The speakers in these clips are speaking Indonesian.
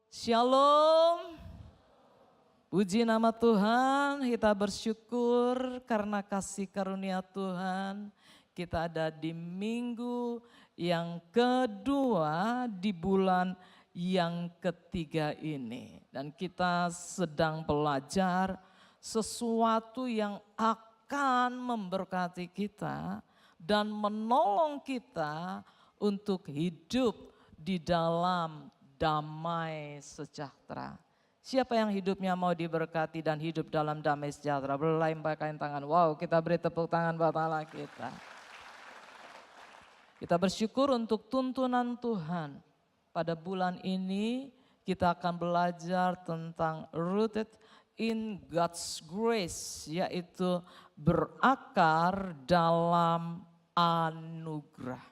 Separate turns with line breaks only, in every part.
Shalom, puji nama Tuhan, kita bersyukur karena kasih karunia Tuhan. Kita ada di minggu yang kedua di bulan yang ketiga ini. Dan kita sedang belajar sesuatu yang akan memberkati kita dan menolong kita untuk hidup di dalam damai sejahtera. Siapa yang hidupnya mau diberkati dan hidup dalam damai sejahtera? Berlambaikan tangan. Wow, kita beri tepuk tangan buat Allah kita. Kita bersyukur untuk tuntunan Tuhan. Pada bulan ini kita akan belajar tentang rooted in God's grace, yaitu berakar dalam anugerah.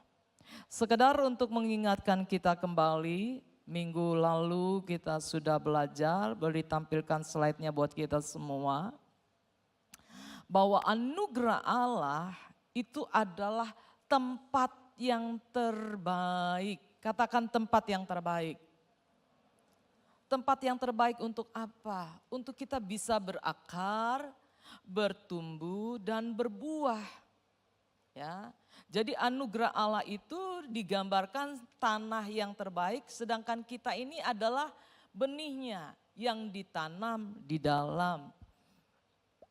Sekedar untuk mengingatkan kita kembali, minggu lalu kita sudah belajar, boleh tampilkan slide-nya buat kita semua. Bahwa anugerah Allah itu adalah tempat yang terbaik. Katakan tempat yang terbaik. Tempat yang terbaik untuk apa? Untuk kita bisa berakar, bertumbuh dan berbuah. Ya. Jadi anugerah Allah itu digambarkan tanah yang terbaik, sedangkan kita ini adalah benihnya yang ditanam di dalam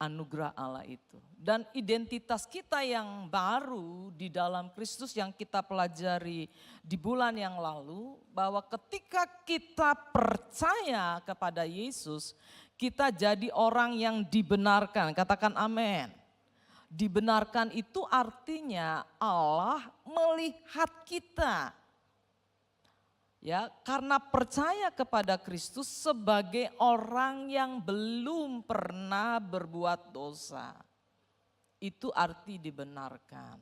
anugerah Allah itu. Dan identitas kita yang baru di dalam Kristus yang kita pelajari di bulan yang lalu, bahwa ketika kita percaya kepada Yesus, kita jadi orang yang dibenarkan. Katakan amin. Dibenarkan itu artinya Allah melihat kita. Ya, karena percaya kepada Kristus sebagai orang yang belum pernah berbuat dosa. Itu arti dibenarkan.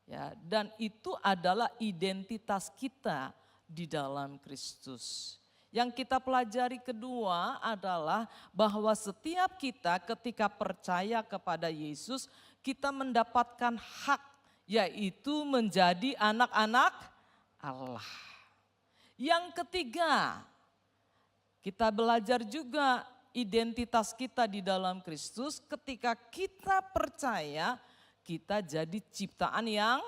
Ya, dan itu adalah identitas kita di dalam Kristus. Yang kita pelajari kedua adalah bahwa setiap kita ketika percaya kepada Yesus, kita mendapatkan hak, yaitu menjadi anak-anak Allah. Yang ketiga, kita belajar juga identitas kita di dalam Kristus. Ketika kita percaya, kita jadi ciptaan yang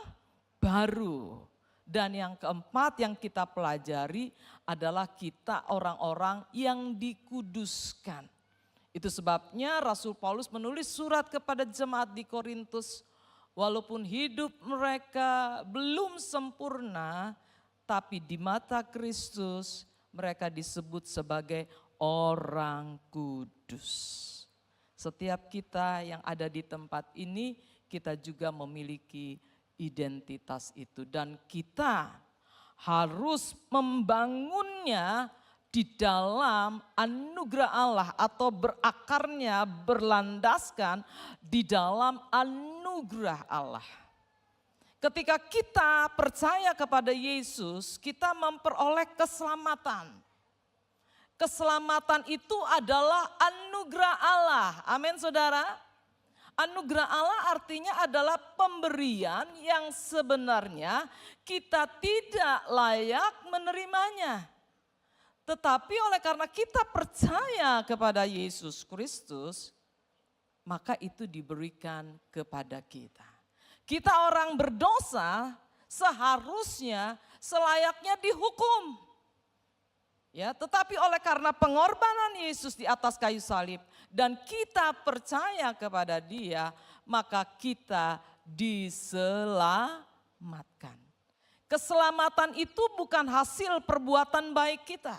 baru. Dan yang keempat yang kita pelajari adalah kita orang-orang yang dikuduskan. Itu sebabnya Rasul Paulus menulis surat kepada jemaat di Korintus. Walaupun hidup mereka belum sempurna, tapi di mata Kristus mereka disebut sebagai orang kudus. Setiap kita yang ada di tempat ini, kita juga memiliki identitas itu, dan kita harus membangunnya di dalam anugerah Allah atau berakarnya, berlandaskan di dalam anugerah Allah. Ketika kita percaya kepada Yesus, kita memperoleh keselamatan. Keselamatan itu adalah anugerah Allah. Amin, saudara. Anugerah Allah artinya adalah pemberian yang sebenarnya kita tidak layak menerimanya. Tetapi oleh karena kita percaya kepada Yesus Kristus, maka itu diberikan kepada kita. Kita orang berdosa seharusnya selayaknya dihukum. Ya, tetapi oleh karena pengorbanan Yesus di atas kayu salib dan kita percaya kepada Dia, maka kita diselamatkan. Keselamatan itu bukan hasil perbuatan baik kita,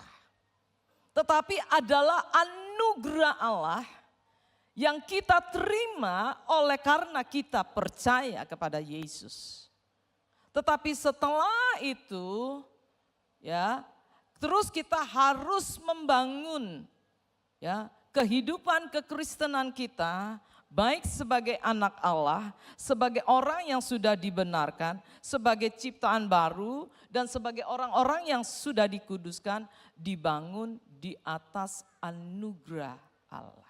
tetapi adalah anugerah Allah yang kita terima oleh karena kita percaya kepada Yesus. Tetapi setelah itu, ya, terus kita harus membangun, ya, kehidupan kekristenan kita, baik sebagai anak Allah, sebagai orang yang sudah dibenarkan, sebagai ciptaan baru, dan sebagai orang-orang yang sudah dikuduskan, dibangun di atas anugerah Allah.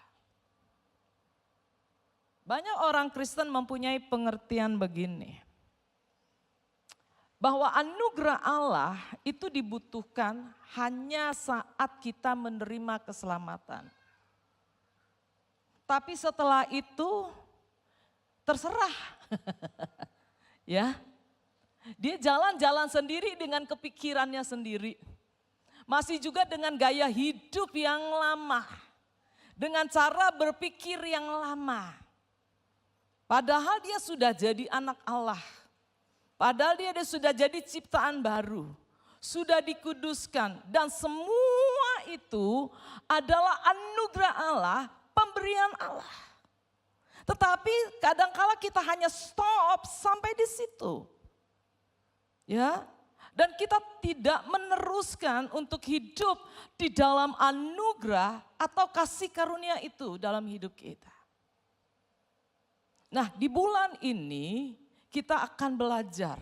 Banyak orang Kristen mempunyai pengertian begini. bahwa anugerah Allah itu dibutuhkan hanya saat kita menerima keselamatan. Tapi setelah itu terserah. Ya. Dia jalan-jalan sendiri dengan kepikirannya sendiri. Masih juga dengan gaya hidup yang lama. Dengan cara berpikir yang lama. Padahal dia sudah jadi anak Allah. Padahal dia sudah jadi ciptaan baru, sudah dikuduskan, dan semua itu adalah anugerah Allah, pemberian Allah. Tetapi kadangkala kita hanya stop sampai di situ. Ya, dan kita tidak meneruskan untuk hidup di dalam anugerah atau kasih karunia itu dalam hidup kita. Nah, di bulan ini kita akan belajar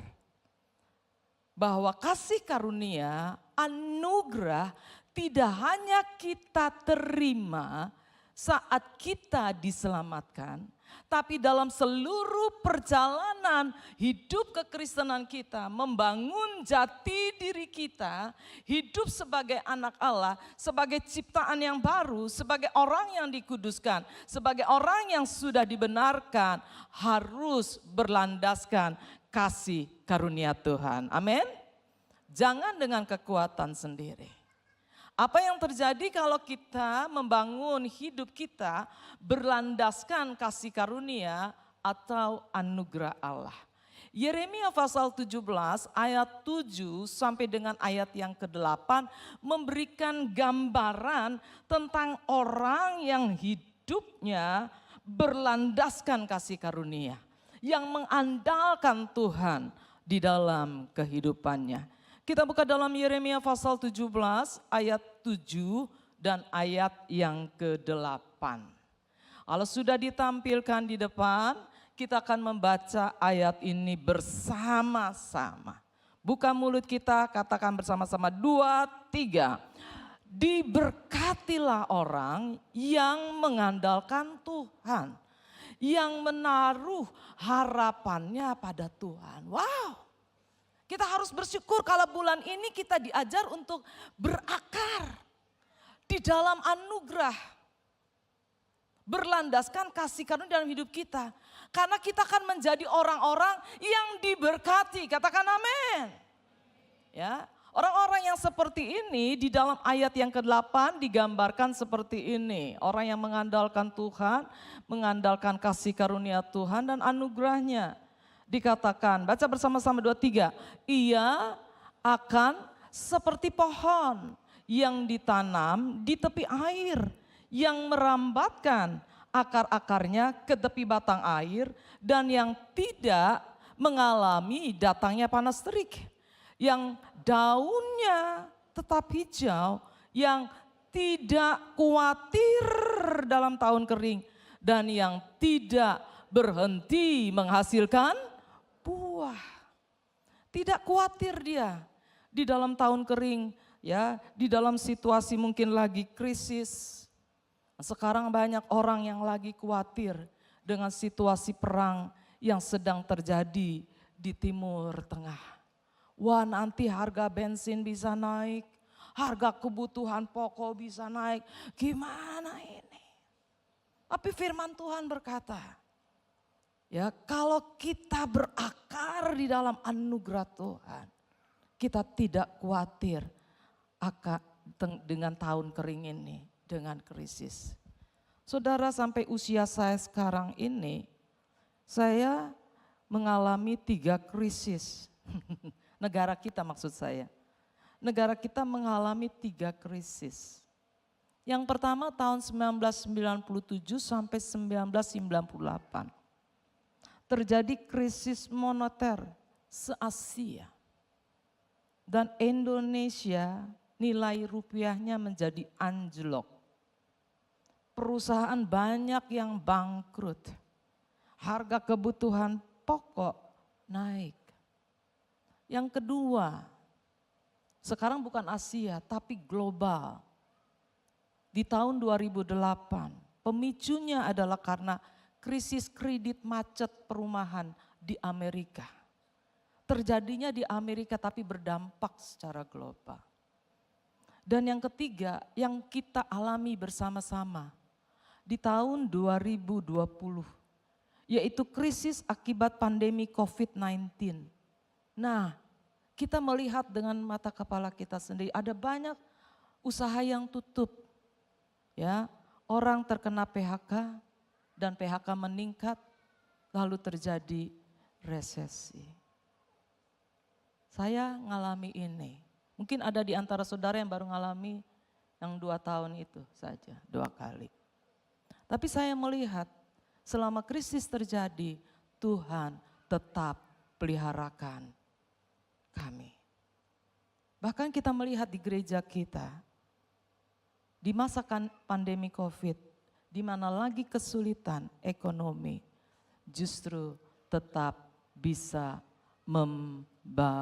bahwa kasih karunia, anugerah tidak hanya kita terima saat kita diselamatkan, tapi dalam seluruh perjalanan hidup kekristenan kita, membangun jati diri kita, hidup sebagai anak Allah, sebagai ciptaan yang baru, sebagai orang yang dikuduskan, sebagai orang yang sudah dibenarkan, harus berlandaskan kasih karunia Tuhan. Amin. Jangan dengan kekuatan sendiri. Apa yang terjadi kalau kita membangun hidup kita berlandaskan kasih karunia atau anugerah Allah? Yeremia pasal 17 ayat 7 sampai dengan ayat yang ke-8 memberikan gambaran tentang orang yang hidupnya berlandaskan kasih karunia, yang mengandalkan Tuhan di dalam kehidupannya. Kita buka dalam Yeremia pasal 17 ayat 7 dan ayat yang ke-8. Kalau sudah ditampilkan di depan, kita akan membaca ayat ini bersama-sama. Buka mulut kita, katakan bersama-sama 2, 3. Diberkatilah orang yang mengandalkan Tuhan, yang menaruh harapannya pada Tuhan. Wow. Kita harus bersyukur kalau bulan ini kita diajar untuk berakar di dalam anugerah. Berlandaskan kasih karunia dalam hidup kita. Karena kita akan menjadi orang-orang yang diberkati. Katakan amin. Ya, orang-orang yang seperti ini di dalam ayat yang ke-8 digambarkan seperti ini. Orang yang mengandalkan Tuhan, mengandalkan kasih karunia Tuhan dan anugerahnya. Dikatakan, baca bersama-sama 2, 3. Ia akan seperti pohon yang ditanam di tepi air, yang merambatkan akar-akarnya ke tepi batang air, dan yang tidak mengalami datangnya panas terik, yang daunnya tetap hijau, yang tidak khawatir dalam tahun kering, dan yang tidak berhenti menghasilkan buah. Tidak khawatir dia di dalam tahun kering, ya, di dalam situasi mungkin lagi krisis. Sekarang banyak orang yang lagi khawatir dengan situasi perang yang sedang terjadi di Timur Tengah. Wah, nanti harga bensin bisa naik, harga kebutuhan pokok bisa naik. Gimana ini? Tapi firman Tuhan berkata, ya, kalau kita berakar di dalam anugerah Tuhan, kita tidak khawatir dengan tahun kering ini, dengan krisis. Saudara, sampai usia saya sekarang ini, saya mengalami 3 krisis. Negara kita maksud saya. Negara kita mengalami 3 krisis. Yang pertama tahun 1997 sampai 1998. Terjadi krisis moneter se-Asia. Dan Indonesia nilai rupiahnya menjadi anjlok. Perusahaan banyak yang bangkrut. Harga kebutuhan pokok naik. Yang kedua, sekarang bukan Asia tapi global. Di tahun 2008, pemicunya adalah karena krisis kredit macet perumahan di Amerika. terjadinya di Amerika tapi berdampak secara global. Dan yang ketiga yang kita alami bersama-sama di tahun 2020, yaitu krisis akibat pandemi COVID-19. Nah, kita melihat dengan mata kepala kita sendiri, ada banyak usaha yang tutup. Ya, orang terkena PHK dan PHK meningkat, lalu terjadi resesi. Saya ngalami ini. Mungkin ada di antara saudara yang baru ngalami yang 2 tahun itu saja, 2 kali. Tapi saya melihat selama krisis terjadi, Tuhan tetap peliharakan kami. Bahkan kita melihat di gereja kita, di masa pandemi COVID, di mana lagi kesulitan ekonomi, justru tetap bisa membangun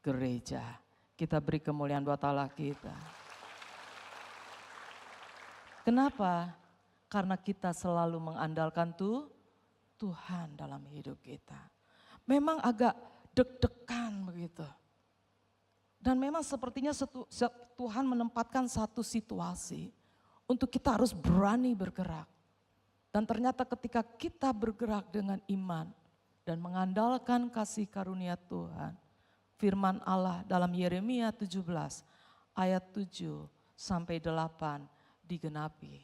gereja. Kita beri kemuliaan buat Allah kita. Kenapa? Karena kita selalu mengandalkan Tuhan dalam hidup kita. Memang agak deg-degan begitu. Dan memang sepertinya Tuhan menempatkan satu situasi untuk kita harus berani bergerak. Dan ternyata ketika kita bergerak dengan iman dan mengandalkan kasih karunia Tuhan, firman Allah dalam Yeremia 17 ayat 7 sampai 8 digenapi.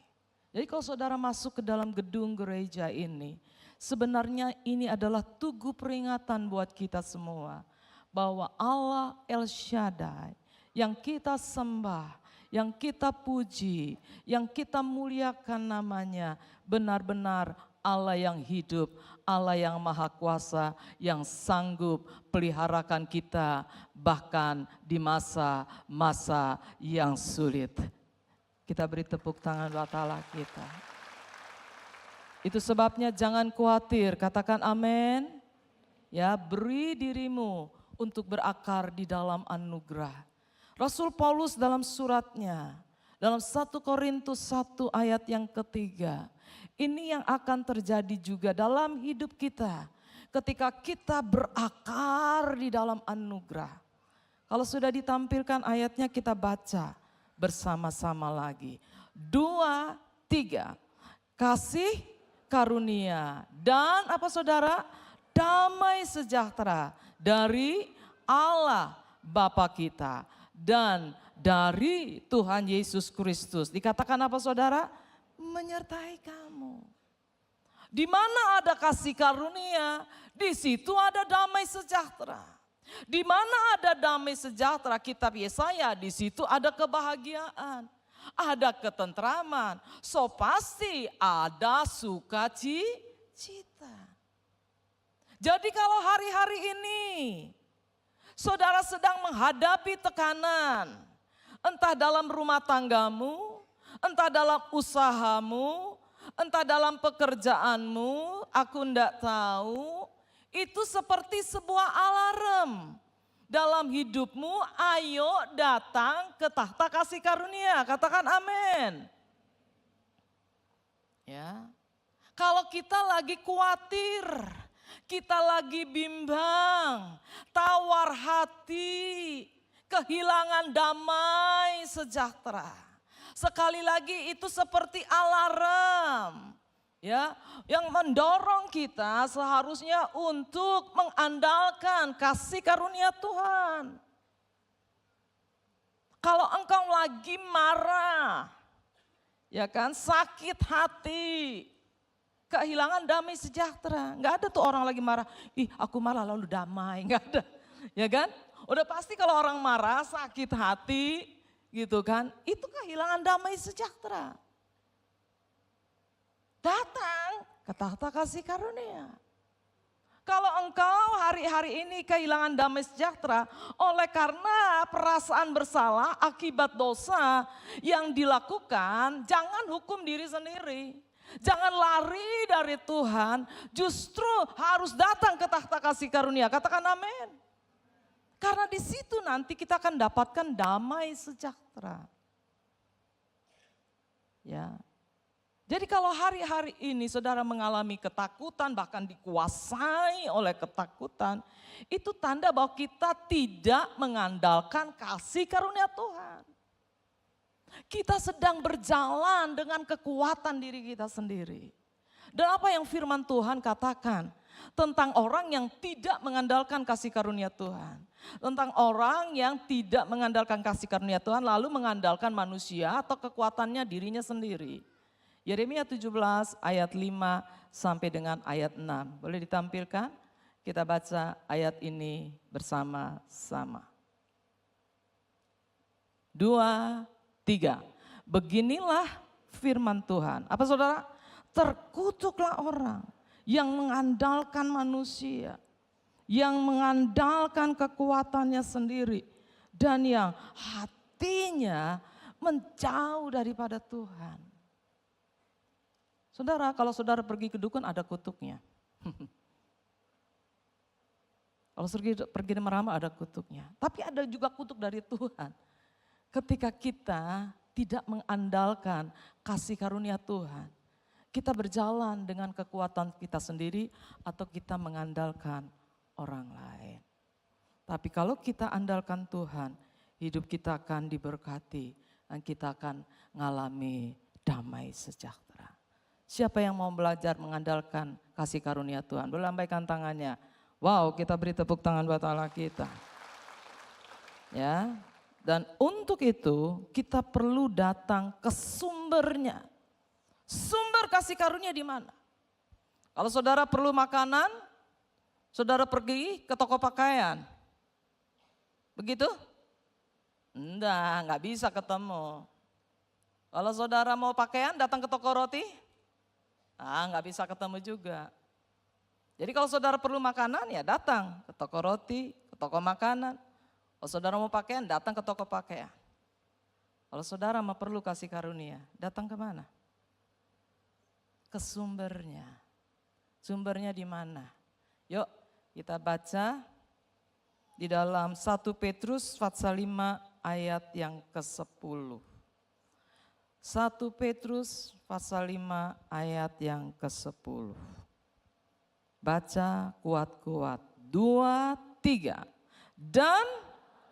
Jadi kalau saudara masuk ke dalam gedung gereja ini, sebenarnya ini adalah tugu peringatan buat kita semua. Bahwa Allah El Shaddai yang kita sembah, yang kita puji, yang kita muliakan namanya, benar-benar Allah yang hidup, Allah yang maha kuasa, yang sanggup peliharakan kita bahkan di masa-masa yang sulit. Kita beri tepuk tangan buat Allah kita. Itu sebabnya jangan khawatir, katakan amin. Ya, beri dirimu untuk berakar di dalam anugerah. Rasul Paulus dalam suratnya, dalam 1 Korintus 1 ayat yang ketiga, ini yang akan terjadi juga dalam hidup kita ketika kita berakar di dalam anugerah. Kalau sudah ditampilkan ayatnya kita baca bersama-sama lagi. 2, 3, kasih karunia dan apa saudara? Damai sejahtera dari Allah Bapa kita dan dari Tuhan Yesus Kristus. Dikatakan apa saudara? Menyertai kamu. Di mana ada kasih karunia, di situ ada damai sejahtera. Di mana ada damai sejahtera, kitab Yesaya, di situ ada kebahagiaan, ada ketentraman. So pasti ada sukacita. Jadi kalau hari-hari ini saudara sedang menghadapi tekanan, entah dalam rumah tanggamu, entah dalam usahamu, entah dalam pekerjaanmu, aku enggak tahu, itu seperti sebuah alarm dalam hidupmu. Ayo datang ke tahta kasih karunia, katakan amin. Ya. Kalau kita lagi khawatir, kita lagi bimbang, tawar hati, kehilangan damai sejahtera. Sekali lagi itu seperti alarm, ya, yang mendorong kita seharusnya untuk mengandalkan kasih karunia Tuhan. Kalau engkau lagi marah, ya kan, sakit hati, kehilangan damai sejahtera. Enggak ada tuh orang lagi marah, ih aku marah lalu damai, enggak ada. Ya kan? Udah pasti kalau orang marah, sakit hati gitu kan, itu kehilangan damai sejahtera. Datang ke tahta kasih karunia. Kalau engkau hari-hari ini kehilangan damai sejahtera oleh karena perasaan bersalah akibat dosa yang dilakukan, jangan hukum diri sendiri. Jangan lari dari Tuhan, justru harus datang ke tahta kasih karunia. Katakan amin. Karena di situ nanti kita akan dapatkan damai sejahtera. Ya. Jadi kalau hari-hari ini saudara mengalami ketakutan, bahkan dikuasai oleh ketakutan, itu tanda bahwa kita tidak mengandalkan kasih karunia Tuhan. Kita sedang berjalan dengan kekuatan diri kita sendiri. Dan apa yang firman Tuhan katakan tentang orang yang tidak mengandalkan kasih karunia Tuhan. Tentang orang yang tidak mengandalkan kasih karunia Tuhan lalu mengandalkan manusia atau kekuatannya dirinya sendiri. Yeremia 17 ayat 5 sampai dengan ayat 6. Boleh ditampilkan? Kita baca ayat ini bersama-sama. 2, 3. Beginilah firman Tuhan. Apa saudara? Terkutuklah orang yang mengandalkan manusia. Yang mengandalkan kekuatannya sendiri. Dan yang hatinya menjauh daripada Tuhan. Saudara, kalau saudara pergi ke dukun ada kutuknya. Kalau pergi ke Merama ada kutuknya. Tapi ada juga kutuk dari Tuhan. Ketika kita tidak mengandalkan kasih karunia Tuhan. Kita berjalan dengan kekuatan kita sendiri atau kita mengandalkan orang lain. Tapi kalau kita andalkan Tuhan, hidup kita akan diberkati dan kita akan mengalami damai sejahtera. Siapa yang mau belajar mengandalkan kasih karunia Tuhan? Boleh lambaikan tangannya. Wow, kita beri tepuk tangan buat Allah kita. Ya, dan untuk itu kita perlu datang ke sumbernya. Sumber kasih karunia di mana? Kalau saudara perlu makanan, saudara pergi ke toko pakaian. Begitu? Enggak bisa ketemu. Kalau saudara mau pakaian, datang ke toko roti. Nggak bisa ketemu juga. Jadi kalau saudara perlu makanan ya datang ke toko roti, ke toko makanan. Kalau saudara mau pakaian datang ke toko pakaian. Kalau saudara mau perlu kasih karunia, datang ke mana? Ke sumbernya. Sumbernya di mana? Yuk kita baca di dalam 1 Petrus pasal 5 ayat yang ke-10. 1 Petrus pasal 5 ayat yang ke-10. Baca kuat-kuat. 2, 3. Dan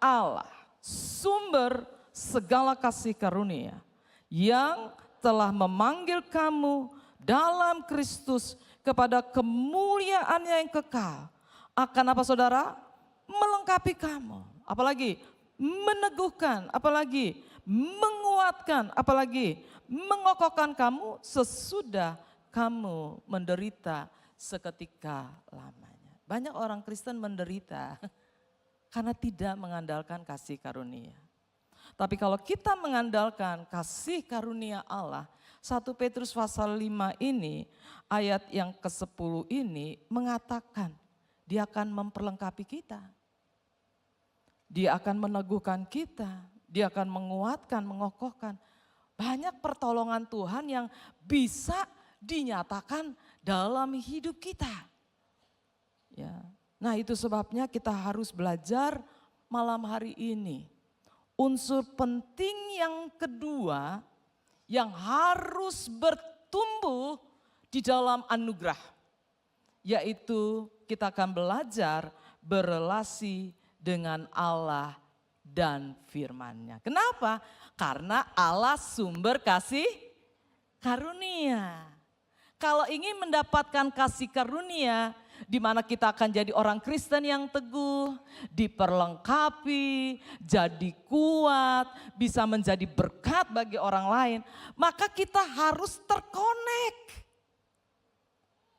Allah sumber segala kasih karunia yang telah memanggil kamu dalam Kristus kepada kemuliaan yang kekal. Akan apa saudara? Melengkapi kamu. Apalagi? Meneguhkan. Apalagi? Menguatkan. Apalagi? Mengokohkan kamu sesudah kamu menderita seketika lamanya. Banyak orang Kristen menderita karena tidak mengandalkan kasih karunia. Tapi kalau kita mengandalkan kasih karunia Allah, 1 Petrus pasal 5 ini, ayat yang ke-10 ini mengatakan dia akan memperlengkapi kita. Dia akan meneguhkan kita, dia akan menguatkan, mengokohkan. Banyak pertolongan Tuhan yang bisa dinyatakan dalam hidup kita. Ya. Nah itu sebabnya kita harus belajar malam hari ini. Unsur penting yang kedua yang harus bertumbuh di dalam anugerah. Yaitu kita akan belajar berelasi dengan Allah dan firman-Nya. Kenapa? Karena Allah sumber kasih karunia. Kalau ingin mendapatkan kasih karunia, di mana kita akan jadi orang Kristen yang teguh, diperlengkapi, jadi kuat, bisa menjadi berkat bagi orang lain, maka kita harus terkonek.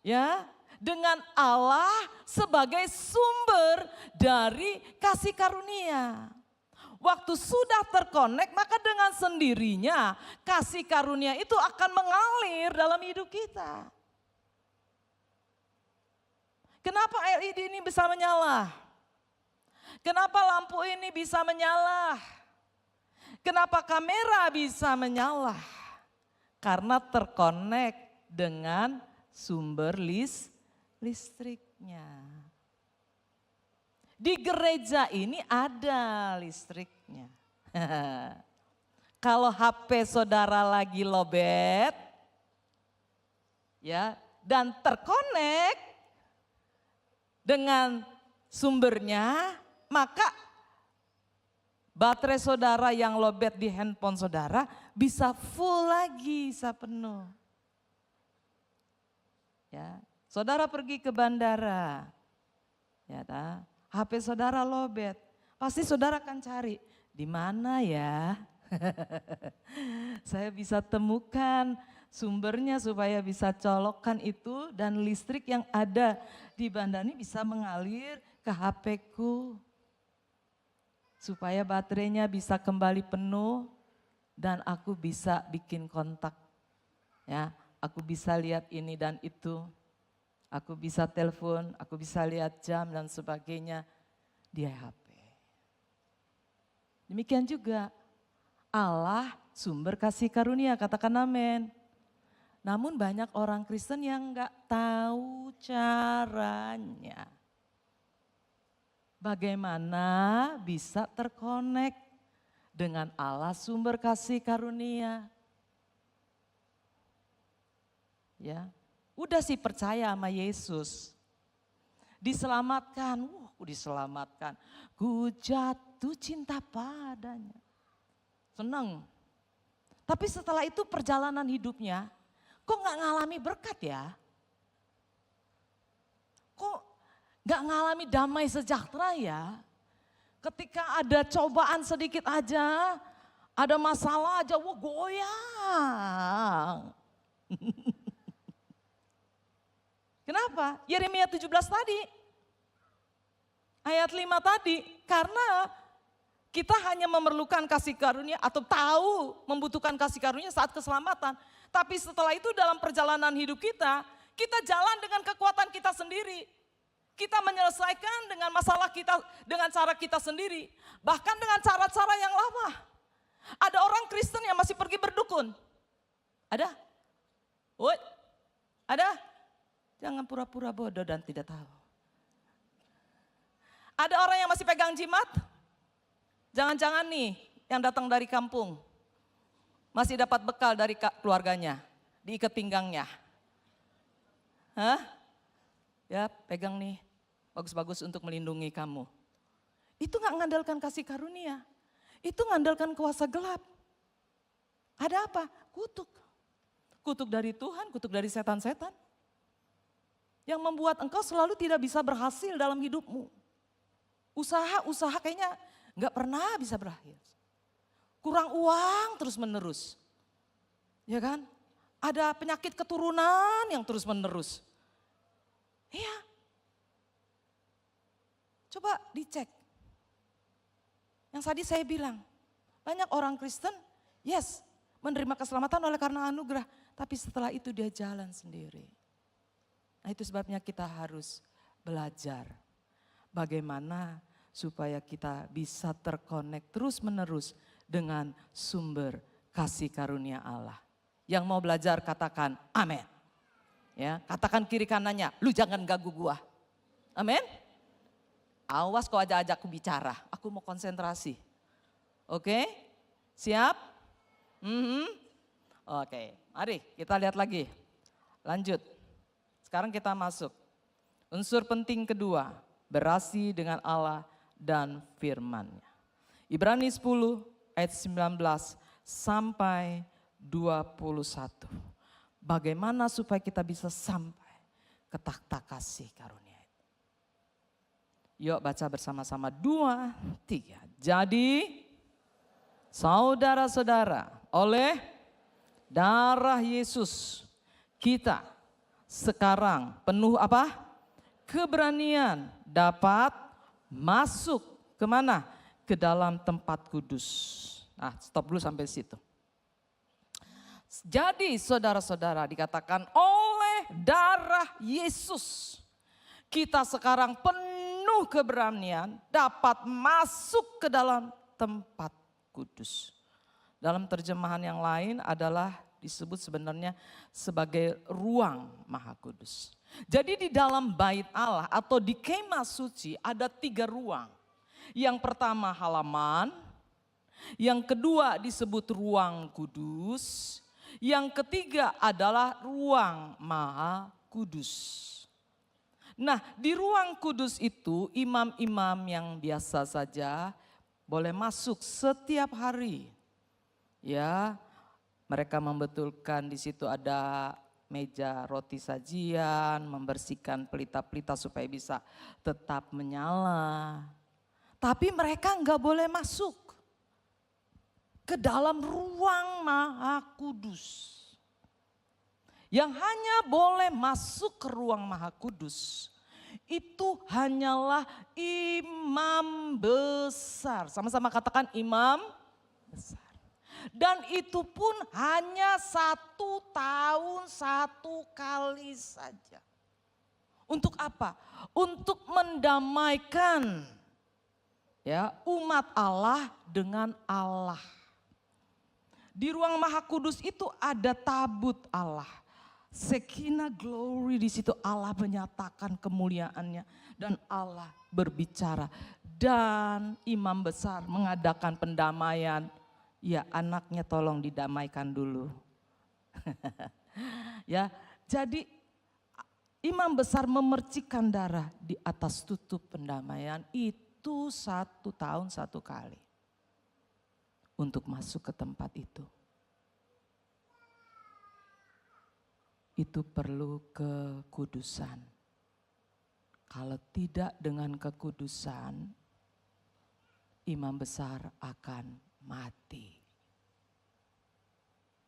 Ya, dengan Allah sebagai sumber dari kasih karunia. Waktu sudah terkonek, maka dengan sendirinya kasih karunia itu akan mengalir dalam hidup kita. Kenapa LED ini bisa menyala? Kenapa lampu ini bisa menyala? Kenapa kamera bisa menyala? Karena terkonek dengan sumber listriknya. Di gereja ini ada listriknya. Kalau HP saudara lagi lowbat, ya, dan terkonek dengan sumbernya, maka baterai saudara yang lowbat di handphone saudara bisa full lagi, bisa penuh. Ya, saudara pergi ke bandara, ya, HP saudara lowbat, pasti saudara akan cari di mana ya. Saya bisa temukan sumbernya supaya bisa colokkan itu dan listrik yang ada di bandara ini bisa mengalir ke HP-ku. Supaya baterainya bisa kembali penuh dan aku bisa bikin kontak. Ya, aku bisa lihat ini dan itu. Aku bisa telepon, aku bisa lihat jam dan sebagainya di HP. Demikian juga Allah sumber kasih karunia, katakan amin. Namun banyak orang Kristen yang enggak tahu caranya. Bagaimana bisa terkonek dengan Allah sumber kasih karunia. Ya, udah sih percaya sama Yesus. Diselamatkan, diselamatkan. Ku jatuh cinta padanya. Senang. Tapi setelah itu perjalanan hidupnya, kok gak ngalami berkat ya? Kok gak ngalami damai sejahtera ya? Ketika ada cobaan sedikit aja, ada masalah aja, goyang. Kenapa? Yeremia 17 tadi, ayat 5 tadi, karena kita hanya memerlukan kasih karunia atau tahu membutuhkan kasih karunia saat keselamatan. Tapi setelah itu dalam perjalanan hidup kita, kita jalan dengan kekuatan kita sendiri. Kita menyelesaikan dengan masalah kita dengan cara kita sendiri. Bahkan dengan cara-cara yang lama. Ada orang Kristen yang masih pergi berdukun. Ada? Woi, ada? Jangan pura-pura bodoh dan tidak tahu. Ada orang yang masih pegang jimat? Jangan-jangan nih yang datang dari kampung masih dapat bekal dari keluarganya, diikat pinggangnya. Hah? Ya pegang nih, bagus-bagus untuk melindungi kamu. Itu gak mengandalkan kasih karunia, itu mengandalkan kuasa gelap. Ada apa? Kutuk. Kutuk dari Tuhan, kutuk dari setan-setan. Yang membuat engkau selalu tidak bisa berhasil dalam hidupmu. Usaha kayaknya gak pernah bisa berakhir. Kurang uang terus menerus. Ya kan? Ada penyakit keturunan yang terus menerus. Iya. Coba dicek. Yang tadi saya bilang, banyak orang Kristen, yes, menerima keselamatan oleh karena anugerah. Tapi setelah itu dia jalan sendiri. Nah itu sebabnya kita harus belajar bagaimana supaya kita bisa terkonek terus menerus dengan sumber kasih karunia Allah. Yang mau belajar katakan amin. Ya, katakan kiri kanannya, lu jangan ganggu gua. Amin. Awas kau ajak aku bicara, aku mau konsentrasi. Oke, siap? Oke, mari kita lihat lagi. Lanjut, sekarang kita masuk. Unsur penting kedua, berasi dengan Allah dan firman-Nya. Ibrani 10 ayat 19 sampai 21. Bagaimana supaya kita bisa sampai ke takhta kasih karunia itu. Yuk baca bersama-sama 2, 3. Jadi saudara-saudara, oleh darah Yesus kita sekarang penuh apa? Keberanian dapat masuk kemana? Ke dalam tempat kudus. Nah stop dulu sampai situ. Jadi saudara-saudara dikatakan oleh darah Yesus. Kita sekarang penuh keberanian dapat masuk ke dalam tempat kudus. Dalam terjemahan yang lain adalah disebut sebenarnya sebagai ruang maha kudus. Jadi di dalam bait Allah atau di kemah suci ada 3 ruang. Yang pertama halaman, yang kedua disebut ruang kudus, Yang ketiga adalah ruang Maha Kudus. Nah, di ruang kudus itu imam-imam yang biasa saja boleh masuk setiap hari. Ya, mereka membetulkan di situ ada meja roti sajian, membersihkan pelita-pelita supaya bisa tetap menyala. Tapi mereka enggak boleh masuk ke dalam ruang Maha Kudus. Yang hanya boleh masuk ke ruang Maha Kudus itu hanyalah imam besar. Sama-sama katakan imam besar. Dan itu pun hanya 1 tahun 1 kali saja. Untuk apa? Untuk mendamaikan ya umat Allah dengan Allah. Di ruang Maha Kudus itu ada tabut Allah. Shekinah glory, di situ Allah menyatakan kemuliaannya dan Allah berbicara. Dan imam besar mengadakan pendamaian. Ya, anaknya tolong didamaikan dulu. Ya, jadi imam besar memercikkan darah di atas tutup pendamaian itu 1 tahun 1 kali. Untuk masuk ke tempat itu. Itu perlu kekudusan. Kalau tidak dengan kekudusan, imam besar akan mati.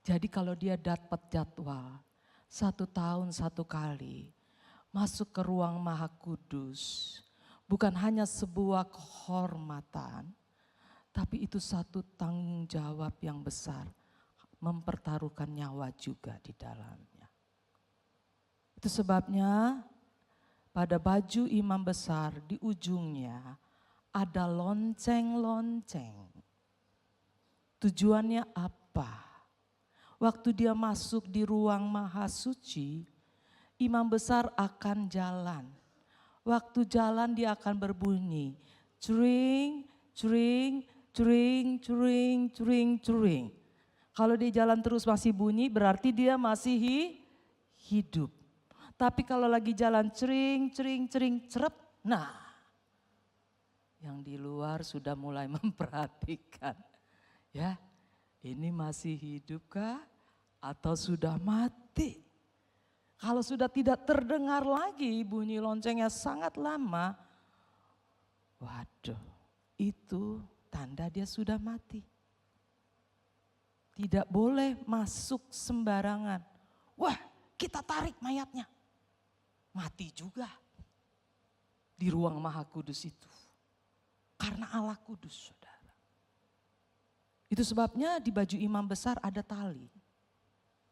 Jadi kalau dia dapat jadwal 1 tahun 1 kali masuk ke ruang Maha Kudus, bukan hanya sebuah kehormatan, tapi itu satu tanggung jawab yang besar, mempertaruhkan nyawa juga di dalamnya. Itu sebabnya pada baju imam besar di ujungnya ada lonceng-lonceng. Tujuannya apa? Waktu dia masuk di ruang Maha Suci, imam besar akan jalan. Waktu jalan dia akan berbunyi, cering, cering, cering, cering, cering, cering. Kalau dia jalan terus masih bunyi berarti dia masih hidup. Tapi kalau lagi jalan cering, cering, cering, cerep, nah yang di luar sudah mulai memperhatikan. Ya, ini masih hidup kah atau sudah mati? Kalau sudah tidak terdengar lagi bunyi loncengnya sangat lama, waduh itu tanda dia sudah mati. Tidak boleh masuk sembarangan. Wah, kita tarik mayatnya. Mati juga di ruang Maha Kudus itu. Karena Allah kudus, saudara. Itu sebabnya di baju imam besar ada tali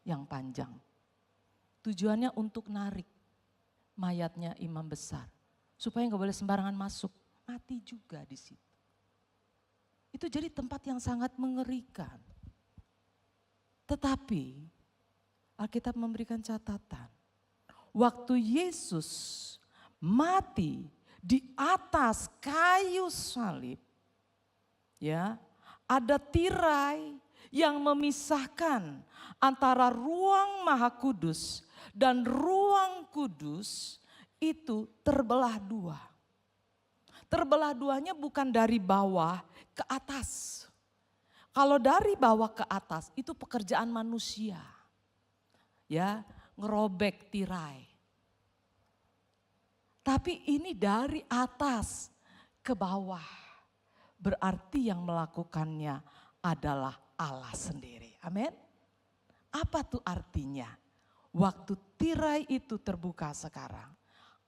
yang panjang. Tujuannya untuk narik mayatnya imam besar. Supaya nggak boleh sembarangan masuk. Mati juga di situ. Itu jadi tempat yang sangat mengerikan. Tetapi Alkitab memberikan catatan. Waktu Yesus mati di atas kayu salib, ya, ada tirai yang memisahkan antara ruang Maha Kudus dan ruang kudus itu terbelah 2. Terbelah 2-nya bukan dari bawah ke atas. Kalau dari bawah ke atas itu pekerjaan manusia. Ya, ngerobek tirai. Tapi ini dari atas ke bawah. Berarti yang melakukannya adalah Allah sendiri. Amin. Apa tuh artinya? Waktu tirai itu terbuka sekarang.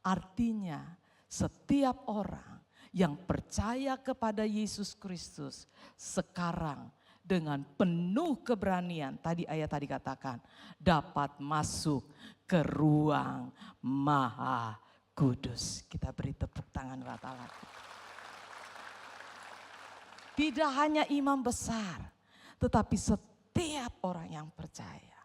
Artinya setiap orang yang percaya kepada Yesus Kristus sekarang dengan penuh keberanian, tadi ayat tadi katakan, dapat masuk ke ruang Maha Kudus. Kita beri tepuk tangan buat Allah. Tidak hanya imam besar, tetapi setiap orang yang percaya.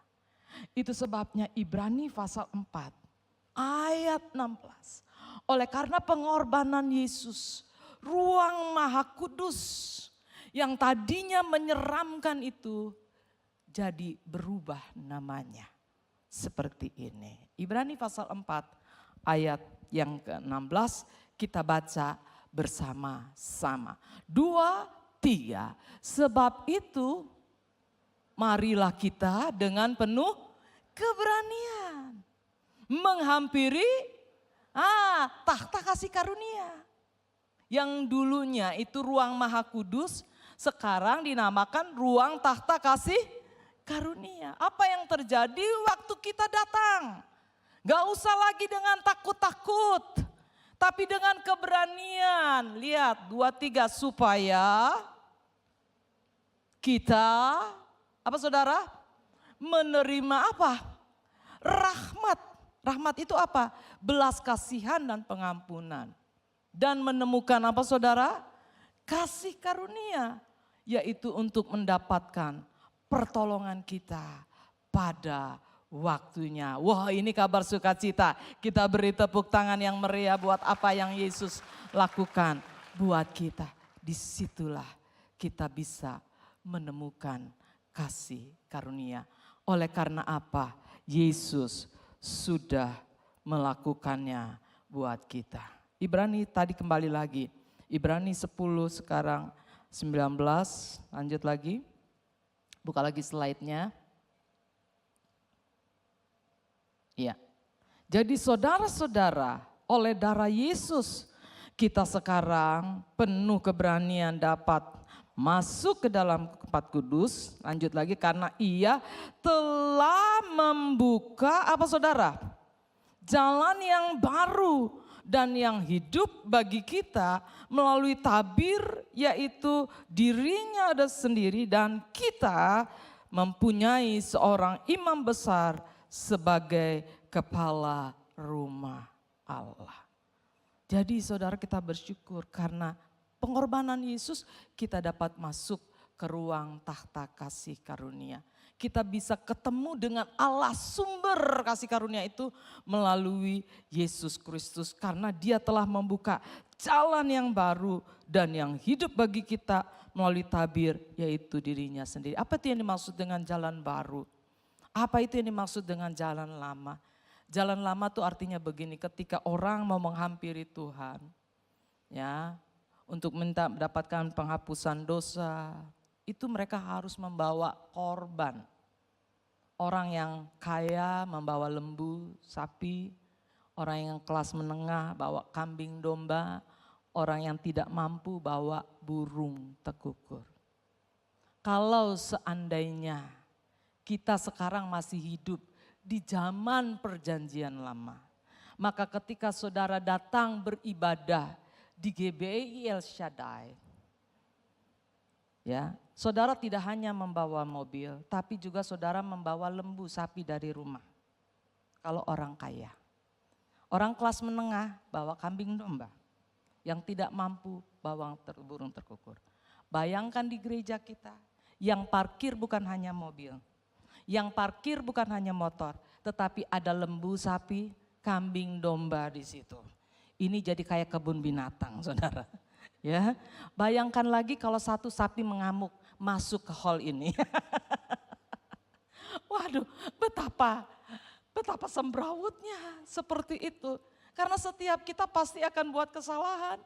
Itu sebabnya Ibrani pasal 4 ayat 16. Oleh karena pengorbanan Yesus, ruang Maha Kudus yang tadinya menyeramkan itu jadi berubah namanya. Seperti ini. Ibrani pasal 4 ayat yang ke-16 kita baca bersama-sama. 2, 3. Sebab itu marilah kita dengan penuh keberanian menghampiri tahta kasih karunia. Yang dulunya itu ruang maha kudus, sekarang dinamakan ruang tahta kasih karunia. Apa yang terjadi waktu kita datang? Gak usah lagi dengan takut-takut, tapi dengan keberanian. Lihat 2, 3, supaya kita, apa saudara? Menerima apa? Rahmat. Rahmat itu apa? Belas kasihan dan pengampunan. Dan menemukan apa saudara? Kasih karunia. Yaitu untuk mendapatkan pertolongan kita pada waktunya. Wah, ini kabar sukacita. Kita beri tepuk tangan yang meriah buat apa yang Yesus lakukan buat kita. Disitulah kita bisa menemukan kasih karunia. Oleh karena apa? Yesus sudah melakukannya buat kita. Ibrani tadi kembali lagi. Ibrani 10 sekarang 19, lanjut lagi. Buka lagi slide-nya. Iya. Jadi saudara-saudara, oleh darah Yesus kita sekarang penuh keberanian dapat masuk ke dalam tempat kudus. Lanjut lagi, karena Ia telah membuka apa saudara? Jalan yang baru dan yang hidup bagi kita melalui tabir, yaitu dirinya ada sendiri, dan kita mempunyai seorang imam besar sebagai kepala rumah Allah. Jadi saudara, kita bersyukur karena pengorbanan Yesus kita dapat masuk ke ruang tahta kasih karunia. Kita bisa ketemu dengan Allah sumber kasih karunia itu melalui Yesus Kristus. Karena Dia telah membuka jalan yang baru dan yang hidup bagi kita melalui tabir, yaitu dirinya sendiri. Apa itu yang dimaksud dengan jalan baru? Apa itu yang dimaksud dengan jalan lama? Jalan lama itu artinya begini, ketika orang mau menghampiri Tuhan, ya, untuk mendapatkan penghapusan dosa, itu mereka harus membawa korban. Orang yang kaya membawa lembu, sapi, orang yang kelas menengah bawa kambing domba, orang yang tidak mampu bawa burung tekukur. Kalau seandainya kita sekarang masih hidup di zaman perjanjian lama, maka ketika saudara datang beribadah di GBI El Shaddai, ya, saudara tidak hanya membawa mobil, tapi juga saudara membawa lembu sapi dari rumah. Kalau orang kaya, orang kelas menengah bawa kambing domba, yang tidak mampu bawa burung terkukur. Bayangkan di gereja kita, yang parkir bukan hanya mobil, yang parkir bukan hanya motor, tetapi ada lembu, sapi, kambing, domba di situ. Ini jadi kayak kebun binatang, saudara. Ya, bayangkan lagi kalau satu sapi mengamuk masuk ke hall ini. Waduh, betapa sembrawutnya seperti itu. Karena setiap kita pasti akan buat kesalahan.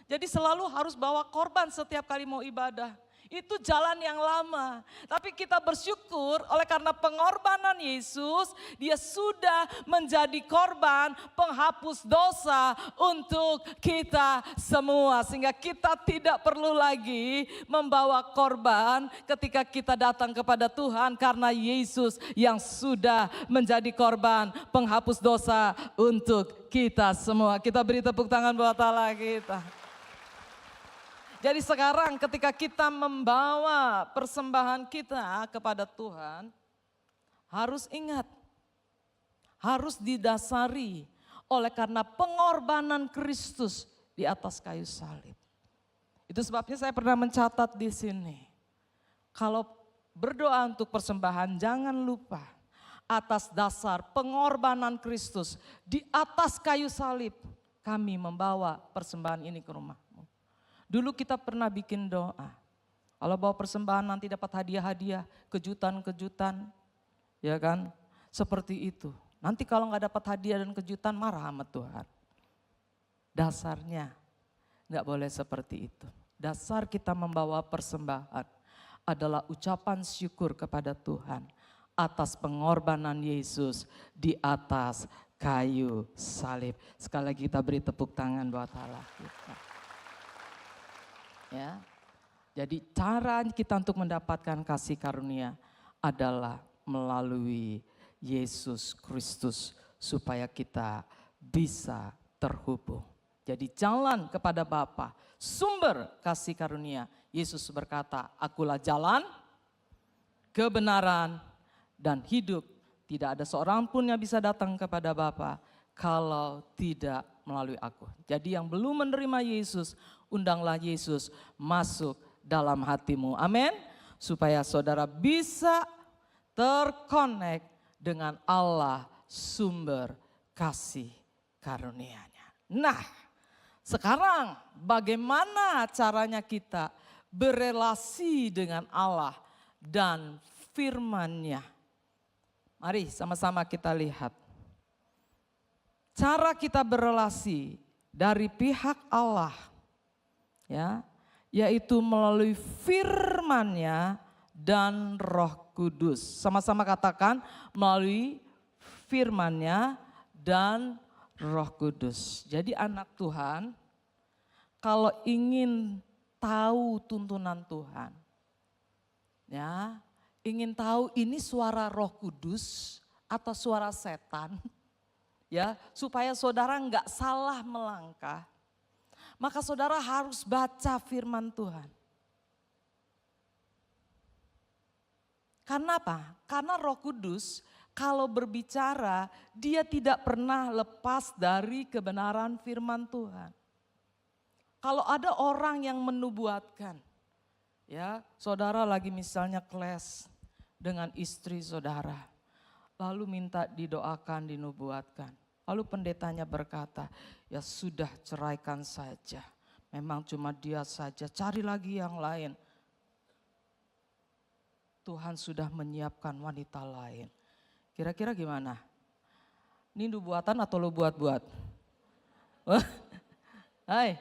Jadi selalu harus bawa korban setiap kali mau ibadah. Itu jalan yang lama. Tapi kita bersyukur oleh karena pengorbanan Yesus, Dia sudah menjadi korban penghapus dosa untuk kita semua. Sehingga kita tidak perlu lagi membawa korban ketika kita datang kepada Tuhan. Karena Yesus yang sudah menjadi korban penghapus dosa untuk kita semua. Kita beri tepuk tangan buat Allah kita. Jadi sekarang ketika kita membawa persembahan kita kepada Tuhan, harus ingat, harus didasari oleh karena pengorbanan Kristus di atas kayu salib. Itu sebabnya saya pernah mencatat di sini, kalau berdoa untuk persembahan jangan lupa atas dasar pengorbanan Kristus di atas kayu salib, kami membawa persembahan ini ke rumah. Dulu kita pernah bikin doa, Kalau bawa persembahan nanti dapat hadiah-hadiah, kejutan-kejutan, ya kan? Seperti itu. Nanti kalau nggak dapat hadiah dan kejutan marah sama Tuhan. Dasarnya nggak boleh seperti itu. Dasar kita membawa persembahan adalah ucapan syukur kepada Tuhan atas pengorbanan Yesus di atas kayu salib. Sekali lagi kita beri tepuk tangan buat Allah kita. Ya. Jadi cara kita untuk mendapatkan kasih karunia adalah melalui Yesus Kristus supaya kita bisa terhubung. Jadi jalan kepada Bapa, sumber kasih karunia. Yesus berkata, akulah jalan, kebenaran, dan hidup. Tidak ada seorang pun yang bisa datang kepada Bapa kalau tidak melalui aku. Jadi yang belum menerima Yesus, undanglah Yesus masuk dalam hatimu. Amin. Supaya saudara bisa terkonek dengan Allah sumber kasih karunia-Nya. Nah, sekarang bagaimana caranya kita berelasi dengan Allah dan firman-Nya? Mari sama-sama kita lihat. Cara kita berelasi dari pihak Allah, ya, yaitu melalui firman-Nya dan Roh Kudus. Sama-sama katakan melalui firman-Nya dan Roh Kudus. Jadi anak Tuhan kalau ingin tahu tuntunan Tuhan, ya, ingin tahu ini suara Roh Kudus atau suara setan, ya, supaya saudara nggak salah melangkah, maka saudara harus baca firman Tuhan. Karena apa? Karena Roh Kudus kalau berbicara dia tidak pernah lepas dari kebenaran firman Tuhan. Kalau ada orang yang menubuatkan, ya, saudara lagi misalnya keles dengan istri saudara, lalu minta didoakan, dinubuatkan. Lalu pendetanya berkata, ya sudah ceraikan saja. Memang cuma dia saja, cari lagi yang lain. Tuhan sudah menyiapkan wanita lain. Kira-kira gimana? Ini nubuatan atau lu buat-buat? Hai,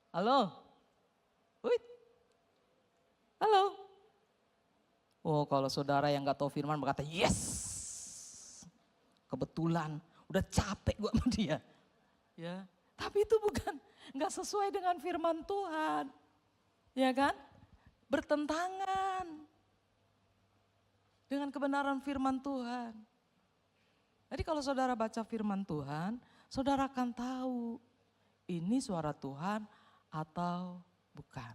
halo? Wait. Halo? Oh, kalau saudara yang gak tahu firman berkata, yes, kebetulan. Udah capek gue sama dia. Ya, tapi itu bukan, gak sesuai dengan firman Tuhan. Ya kan? Bertentangan dengan kebenaran firman Tuhan. Jadi kalau saudara baca firman Tuhan, saudara akan tahu ini suara Tuhan atau bukan.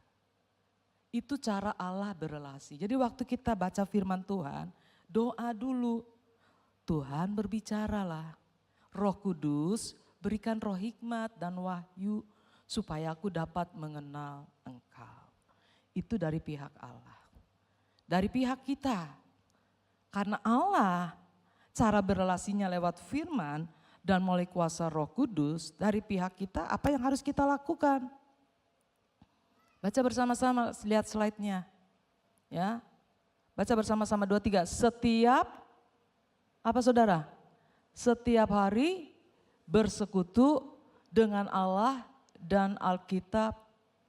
Itu cara Allah berelasi. Jadi waktu kita baca firman Tuhan, doa dulu. Tuhan berbicaralah. Roh Kudus berikan roh hikmat dan wahyu supaya aku dapat mengenal Engkau. Itu dari pihak Allah. Dari pihak kita. Karena Allah cara berelasinya lewat firman dan melalui kuasa Roh Kudus, dari pihak kita apa yang harus kita lakukan? Baca bersama-sama, lihat slide-nya. Ya. Baca bersama-sama 2, 3. Setiap apa saudara? Setiap hari bersekutu dengan Allah dan Alkitab.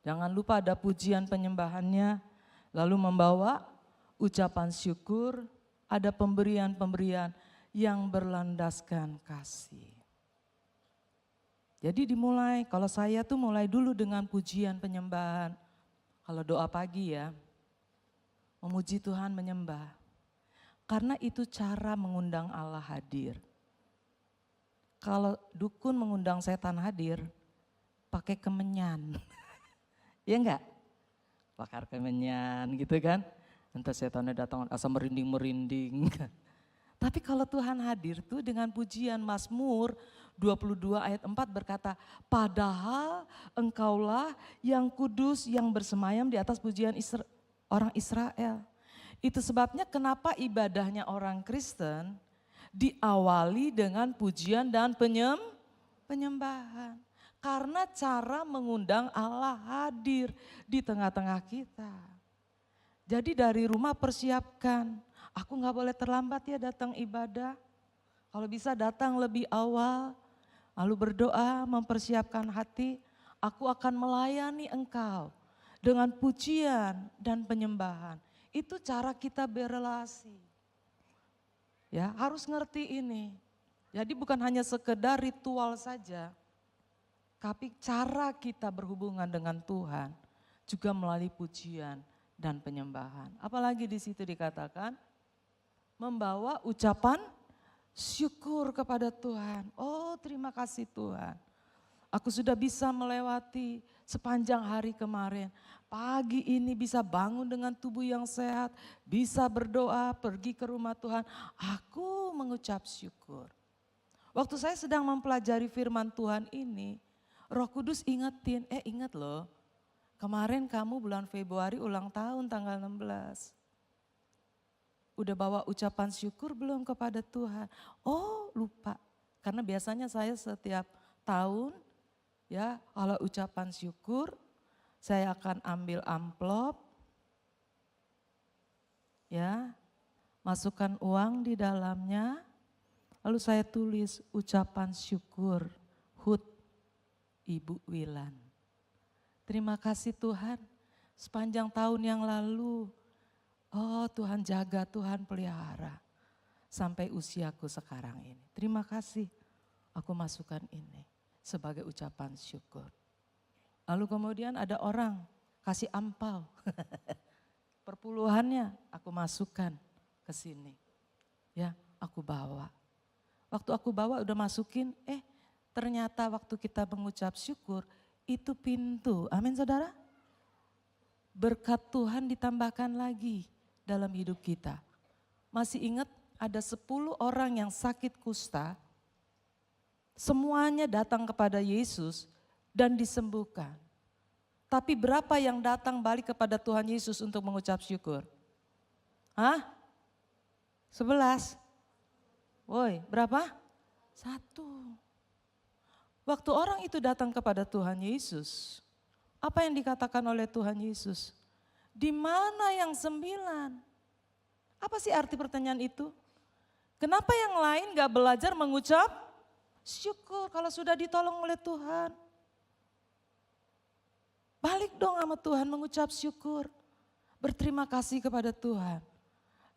Jangan lupa ada pujian penyembahannya. Lalu membawa ucapan syukur, ada pemberian-pemberian yang berlandaskan kasih. Jadi dimulai, kalau saya tuh mulai dulu dengan pujian penyembahan. Kalau doa pagi ya, memuji Tuhan menyembah. Karena itu cara mengundang Allah hadir. Kalau dukun mengundang setan hadir, pakai kemenyan. Iya enggak? Bakar kemenyan gitu kan. Entah setannya datang asal merinding-merinding. Tapi kalau Tuhan hadir tuh dengan pujian Mazmur 22 ayat 4 berkata, padahal engkaulah yang kudus yang bersemayam di atas pujian orang Israel. Itu sebabnya kenapa ibadahnya orang Kristen diawali dengan pujian dan penyembahan. Karena cara mengundang Allah hadir di tengah-tengah kita. Jadi dari rumah persiapkan. Aku gak boleh terlambat ya datang ibadah. Kalau bisa datang lebih awal. Lalu berdoa mempersiapkan hati. Aku akan melayani engkau dengan pujian dan penyembahan. Itu cara kita berelasi. Ya, harus ngerti ini. Jadi bukan hanya sekedar ritual saja. Tapi cara kita berhubungan dengan Tuhan juga melalui pujian dan penyembahan. Apalagi di situ dikatakan membawa ucapan syukur kepada Tuhan. Oh, terima kasih Tuhan. Aku sudah bisa melewati sepanjang hari kemarin. Pagi ini bisa bangun dengan tubuh yang sehat, bisa berdoa, pergi ke rumah Tuhan. Aku mengucap syukur. Waktu saya sedang mempelajari firman Tuhan ini, Roh Kudus ingat loh, kemarin kamu bulan Februari ulang tahun tanggal 16. Udah bawa ucapan syukur belum kepada Tuhan? Oh, lupa. Karena biasanya saya setiap tahun ya kalau ucapan syukur saya akan ambil amplop ya, masukkan uang di dalamnya, lalu saya tulis ucapan syukur HUT Ibu Wilan. Terima kasih Tuhan, sepanjang tahun yang lalu, oh Tuhan jaga, Tuhan pelihara, sampai usiaku sekarang ini. Terima kasih, aku masukkan ini sebagai ucapan syukur. Lalu kemudian ada orang kasih ampau, perpuluhannya aku masukkan ke sini. Ya, aku bawa. Waktu aku bawa udah masukin, ternyata waktu kita mengucap syukur, itu pintu, amin saudara. Berkat Tuhan ditambahkan lagi dalam hidup kita. Masih ingat ada 10 orang yang sakit kusta, semuanya datang kepada Yesus dan disembuhkan. Tapi berapa yang datang balik kepada Tuhan Yesus untuk mengucap syukur? 11. Woi, berapa? 1. Waktu orang itu datang kepada Tuhan Yesus, apa yang dikatakan oleh Tuhan Yesus? Di mana yang 9? Apa sih arti pertanyaan itu? Kenapa yang lain gak belajar mengucap syukur kalau sudah ditolong oleh Tuhan? Balik dong sama Tuhan mengucap syukur. Berterima kasih kepada Tuhan.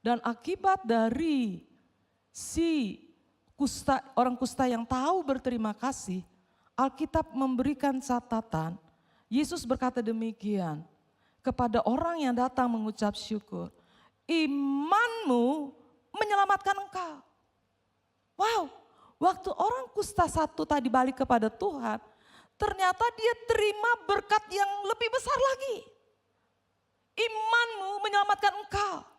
Dan akibat dari si orang kusta yang tahu berterima kasih, Alkitab memberikan catatan, Yesus berkata demikian kepada orang yang datang mengucap syukur, imanmu menyelamatkan engkau. Wow, waktu orang kusta satu tadi balik kepada Tuhan, ternyata dia terima berkat yang lebih besar lagi. Imanmu menyelamatkan engkau.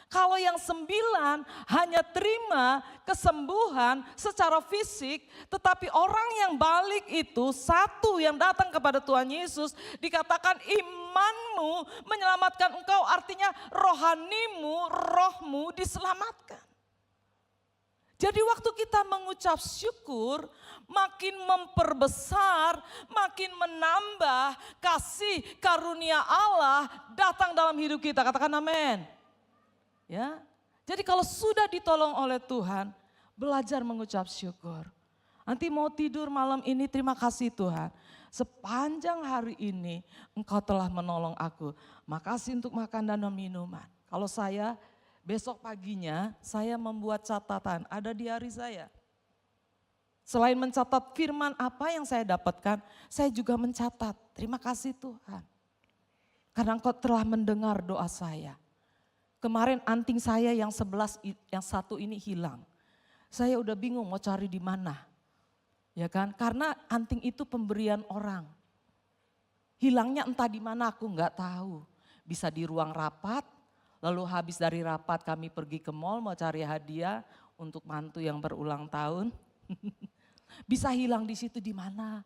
Kalau yang 9 hanya terima kesembuhan secara fisik, tetapi orang yang balik itu satu yang datang kepada Tuhan Yesus dikatakan imanmu menyelamatkan engkau, artinya rohanimu, rohmu diselamatkan. Jadi waktu kita mengucap syukur, makin memperbesar, makin menambah kasih karunia Allah datang dalam hidup kita. Katakan amin. Ya, jadi kalau sudah ditolong oleh Tuhan, belajar mengucap syukur. Nanti mau tidur malam ini, terima kasih Tuhan. Sepanjang hari ini Engkau telah menolong aku. Makasih untuk makan dan minuman. Kalau saya besok paginya saya membuat catatan, ada di hari saya. Selain mencatat firman apa yang saya dapatkan, saya juga mencatat, terima kasih Tuhan. Karena Engkau telah mendengar doa saya. Kemarin anting saya yang 11, yang 1 ini hilang. Saya udah bingung mau cari di mana. Ya kan? Karena anting itu pemberian orang. Hilangnya entah di mana aku nggak tahu. Bisa di ruang rapat, lalu habis dari rapat kami pergi ke mall mau cari hadiah untuk mantu yang berulang tahun. Bisa hilang di situ di mana?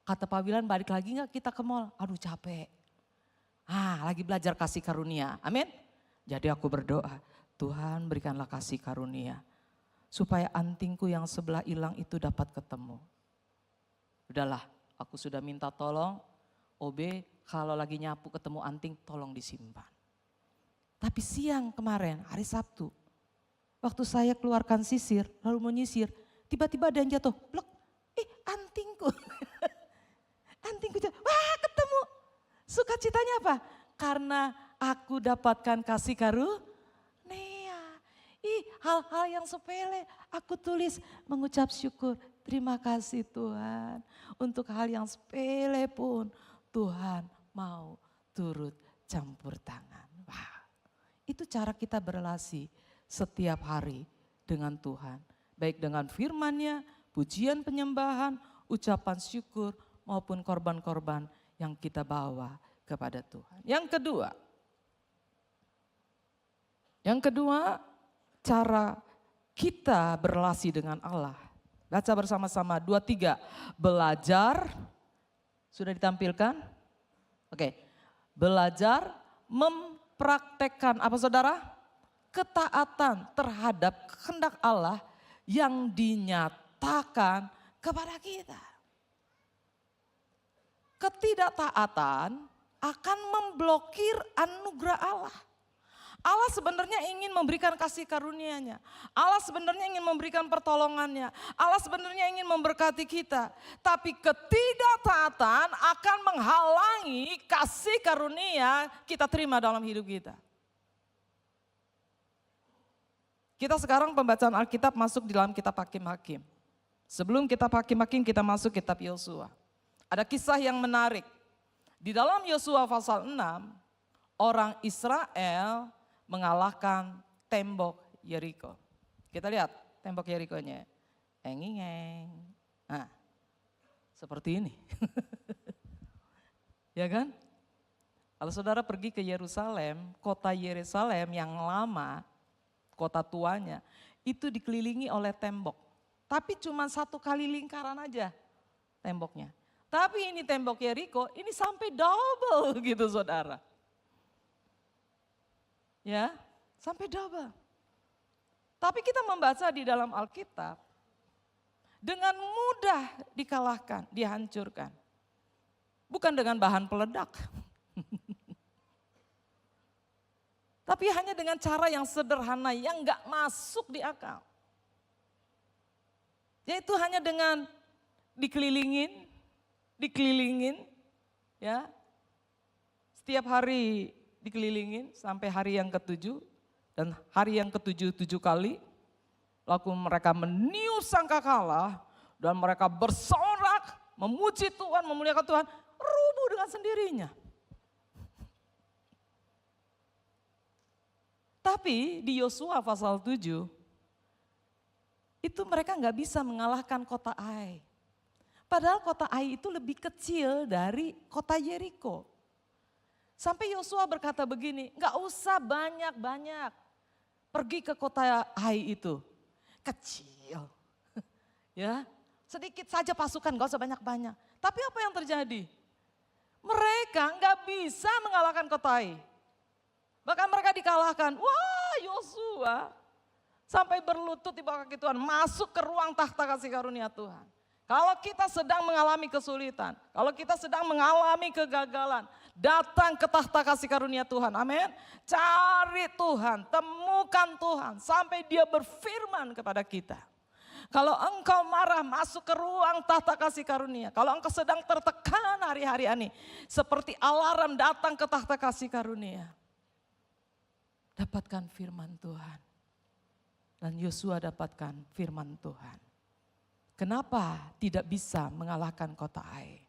Kata Pak Wilan balik lagi nggak kita ke mall? Aduh capek. Lagi belajar kasih karunia. Amin. Jadi aku berdoa, Tuhan berikanlah kasih karunia. Supaya antingku yang sebelah hilang itu dapat ketemu. Udahlah, aku sudah minta tolong, OB kalau lagi nyapu ketemu anting tolong disimpan. Tapi siang kemarin, hari Sabtu, waktu saya keluarkan sisir, lalu mau nyisir, tiba-tiba ada yang jatuh, blok, antingku. Antingku jatuh, wah ketemu. Sukacitanya apa? Karena aku dapatkan kasih karunia. Hal-hal yang sepele aku tulis mengucap syukur. Terima kasih Tuhan. Untuk hal yang sepele pun Tuhan mau turut campur tangan. Wah, itu cara kita berelasi setiap hari dengan Tuhan. Baik dengan firman-Nya, pujian penyembahan, ucapan syukur maupun korban-korban yang kita bawa kepada Tuhan. Yang kedua, cara kita berelasi dengan Allah. Baca bersama-sama 2-3. Belajar, sudah ditampilkan? Oke. Belajar mempraktekkan apa saudara? Ketaatan terhadap kehendak Allah yang dinyatakan kepada kita. Ketidaktaatan akan memblokir anugerah Allah. Allah sebenarnya ingin memberikan kasih karunia-Nya. Allah sebenarnya ingin memberikan pertolongannya. Allah sebenarnya ingin memberkati kita. Tapi ketidaktaatan akan menghalangi kasih karunia kita terima dalam hidup kita. Kita sekarang pembacaan Alkitab masuk di dalam kitab Hakim-Hakim. Sebelum kitab Hakim-Hakim kita masuk kitab Yosua. Ada kisah yang menarik. Di dalam Yosua pasal 6, orang Israel mengalahkan tembok Yeriko. Kita lihat tembok Yerikonya. Enging. Nah, seperti ini. Ya kan? Kalau saudara pergi ke Yerusalem, kota Yerusalem yang lama, kota tuanya, itu dikelilingi oleh tembok. Tapi cuma satu kali lingkaran aja temboknya. Tapi ini tembok Yeriko, ini sampai double gitu saudara. Ya, sampai double. Tapi kita membaca di dalam Alkitab, dengan mudah dikalahkan, dihancurkan. Bukan dengan bahan peledak. Tapi hanya dengan cara yang sederhana, yang gak masuk di akal. Yaitu hanya dengan dikelilingin, ya. Setiap hari dikelilingin sampai hari yang ke-7 dan hari yang ke-7 7 kali. Lalu mereka meniup sangkakala dan mereka bersorak, memuji Tuhan, memuliakan Tuhan, rubuh dengan sendirinya. Tapi di Yosua pasal 7, itu mereka nggak bisa mengalahkan kota Ai. Padahal kota Ai itu lebih kecil dari kota Yeriko. Sampai Yosua berkata begini, nggak usah banyak-banyak pergi ke kota Ai itu. Kecil. Ya, sedikit saja pasukan, nggak usah banyak-banyak. Tapi apa yang terjadi? Mereka nggak bisa mengalahkan kota Ai. Bahkan mereka dikalahkan. Wah, Yosua sampai berlutut di bawah kaki Tuhan, masuk ke ruang tahta kasih karunia Tuhan. Kalau kita sedang mengalami kesulitan, kalau kita sedang mengalami kegagalan, datang ke tahta kasih karunia Tuhan, amin. Cari Tuhan, temukan Tuhan sampai Dia berfirman kepada kita. Kalau engkau marah, masuk ke ruang tahta kasih karunia. Kalau engkau sedang tertekan hari-hari ini, seperti alarm datang ke tahta kasih karunia. Dapatkan firman Tuhan. Dan Yosua dapatkan firman Tuhan. Kenapa tidak bisa mengalahkan kota Ai?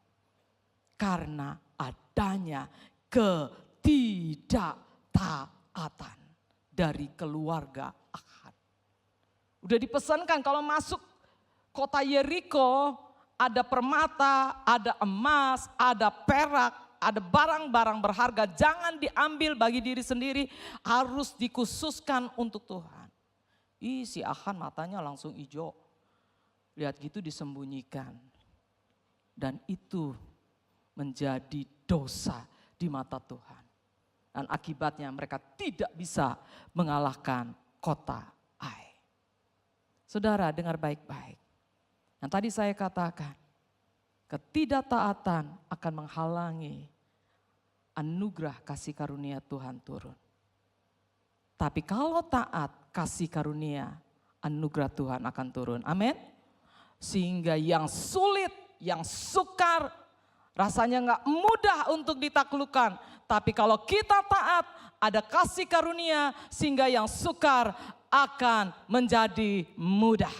Karena adanya ketidaktaatan dari keluarga Ahad. Udah dipesankan kalau masuk kota Yeriko, ada permata, ada emas, ada perak, ada barang-barang berharga. Jangan diambil bagi diri sendiri, harus dikhususkan untuk Tuhan. Si Ahad matanya langsung hijau. Lihat gitu disembunyikan. Dan itu menjadi dosa di mata Tuhan. Dan akibatnya mereka tidak bisa mengalahkan kota Ai. Saudara dengar baik-baik. Yang tadi saya katakan, ketidaktaatan akan menghalangi anugerah kasih karunia Tuhan turun. Tapi kalau taat, kasih karunia, anugerah Tuhan akan turun. Amin. Sehingga yang sulit, yang sukar, rasanya gak mudah untuk ditaklukkan. Tapi kalau kita taat, ada kasih karunia sehingga yang sukar akan menjadi mudah.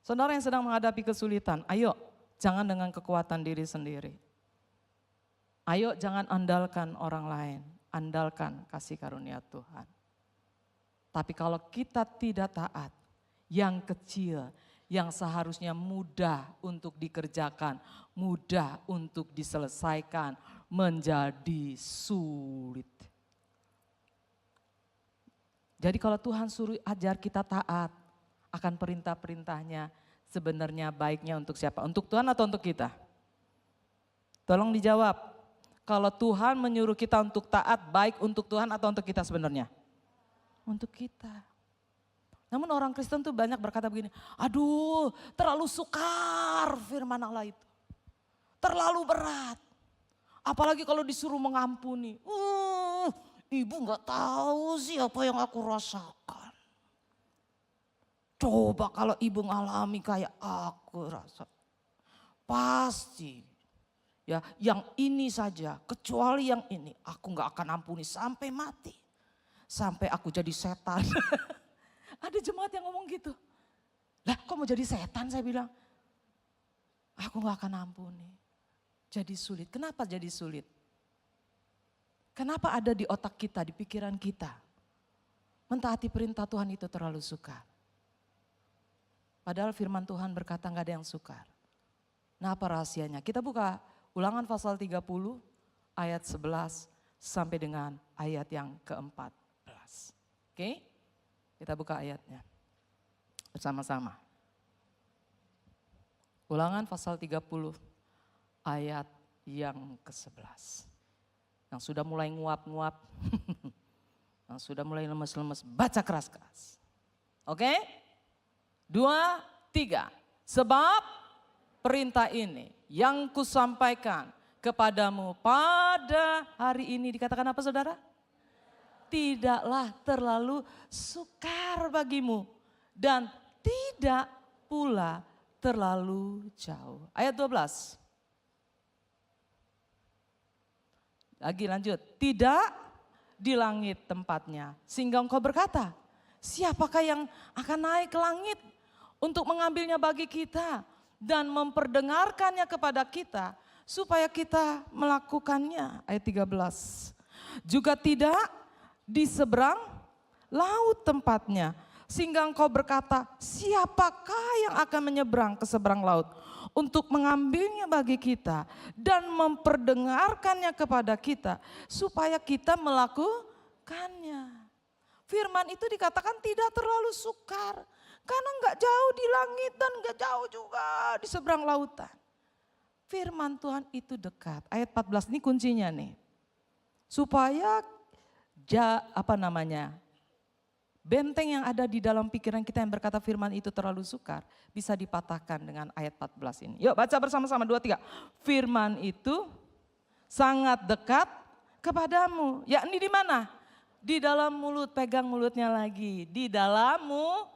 Saudara yang sedang menghadapi kesulitan, ayo jangan dengan kekuatan diri sendiri. Ayo jangan andalkan orang lain, andalkan kasih karunia Tuhan. Tapi kalau kita tidak taat, yang kecil, yang seharusnya mudah untuk dikerjakan, mudah untuk diselesaikan, menjadi sulit. Jadi kalau Tuhan suruh ajar kita taat akan perintah-perintahnya, sebenarnya baiknya untuk siapa? Untuk Tuhan atau untuk kita? Tolong dijawab. Kalau Tuhan menyuruh kita untuk taat, baik untuk Tuhan atau untuk kita sebenarnya? Untuk kita. Namun orang Kristen tuh banyak berkata begini, aduh terlalu sukar firman Allah itu. Terlalu berat. Apalagi kalau disuruh mengampuni. Ibu gak tahu sih apa yang aku rasakan. Coba kalau ibu ngalami kayak aku rasa. Pasti. Ya, yang ini saja, kecuali yang ini. Aku gak akan ampuni sampai mati. Sampai aku jadi setan. Ada jemaat yang ngomong gitu. Lah kok mau jadi setan saya bilang. Aku gak akan ampuni. Jadi sulit. Kenapa jadi sulit? Kenapa ada di otak kita, di pikiran kita? Mentaati perintah Tuhan itu terlalu sukar. Padahal firman Tuhan berkata gak ada yang sukar. Nah apa rahasianya? Kita buka Ulangan pasal 30 ayat 11 sampai dengan ayat yang ke-14. Oke? Kita buka ayatnya bersama-sama. Ulangan pasal 30 ayat yang ke-11. Yang sudah mulai nguap-nguap, yang sudah mulai lemes-lemes, baca keras-keras. Oke? 2, 3. Sebab perintah ini yang kusampaikan kepadamu pada hari ini, dikatakan apa saudara? Tidaklah terlalu sukar bagimu dan tidak pula terlalu jauh. Ayat 12. Lagi lanjut, tidak di langit tempatnya. Sehingga engkau berkata, siapakah yang akan naik ke langit untuk mengambilnya bagi kita dan memperdengarkannya kepada kita supaya kita melakukannya. Ayat 13. Juga tidak di seberang laut tempatnya. Sehingga engkau berkata, siapakah yang akan menyeberang ke seberang laut untuk mengambilnya bagi kita dan memperdengarkannya kepada kita supaya kita melakukannya. Firman itu dikatakan tidak terlalu sukar karena enggak jauh di langit dan enggak jauh juga di seberang lautan. Firman Tuhan itu dekat. Ayat 14 ini kuncinya nih. Supaya benteng yang ada di dalam pikiran kita yang berkata firman itu terlalu sukar bisa dipatahkan dengan ayat 14 ini. Yuk baca bersama-sama 2, 3. Firman itu sangat dekat kepadamu. Yakni di mana? Di dalam mulut, pegang mulutnya lagi. Di dalammu,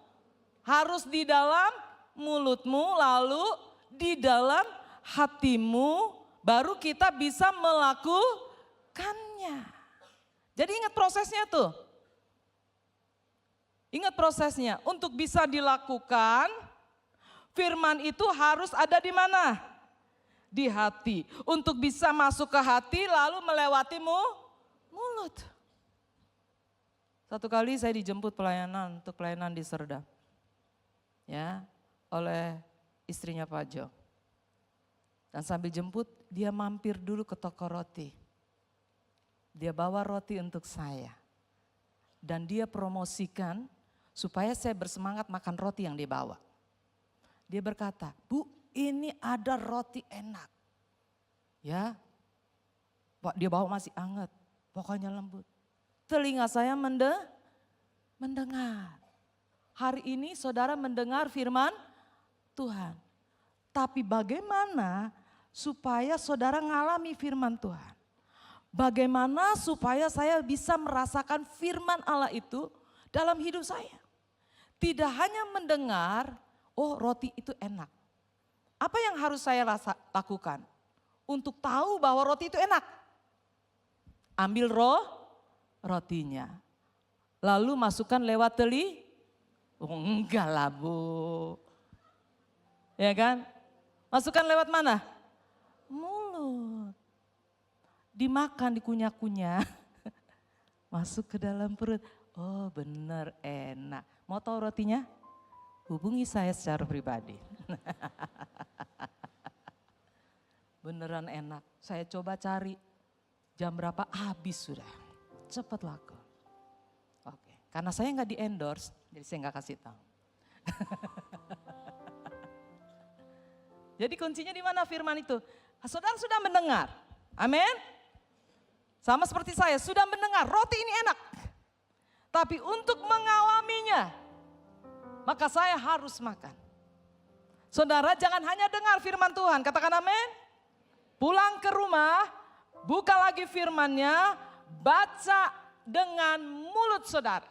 harus di dalam mulutmu, lalu di dalam hatimu, baru kita bisa melakukannya. Jadi ingat prosesnya tuh. Ingat prosesnya, untuk bisa dilakukan, firman itu harus ada di mana? Di hati. Untuk bisa masuk ke hati lalu melewati mulut. Satu kali saya dijemput untuk pelayanan di Serdang. Ya, oleh istrinya Pak Jo. Dan sambil jemput dia mampir dulu ke toko roti. Dia bawa roti untuk saya. Dan dia promosikan supaya saya bersemangat makan roti yang dia bawa. Dia berkata, Bu ini ada roti enak. Ya, Pak dia bawa masih hangat, pokoknya lembut. Telinga saya mendengar. Hari ini saudara mendengar firman Tuhan. Tapi bagaimana supaya saudara ngalami firman Tuhan? Bagaimana supaya saya bisa merasakan firman Allah itu dalam hidup saya. Tidak hanya mendengar, oh roti itu enak. Apa yang harus saya lakukan? Untuk tahu bahwa roti itu enak. Ambil rotinya. Lalu masukkan lewat Oh, enggak lah Bu. Ya kan? Masukkan lewat mana? Mulut. Dimakan, dikunyah-kunyah. Masuk ke dalam perut. Oh benar enak. Mau tahu rotinya? Hubungi saya secara pribadi. Beneran enak. Saya coba cari jam berapa habis sudah. Cepat laku. Oke. Karena saya nggak di endorse, jadi saya nggak kasih tahu. Jadi kuncinya di mana firman itu? Saudara sudah mendengar. Amin. Sama seperti saya sudah mendengar roti ini enak. Tapi untuk mengawaminya, maka saya harus makan. Saudara jangan hanya dengar firman Tuhan, katakan amin. Pulang ke rumah, buka lagi firman-Nya, baca dengan mulut saudara.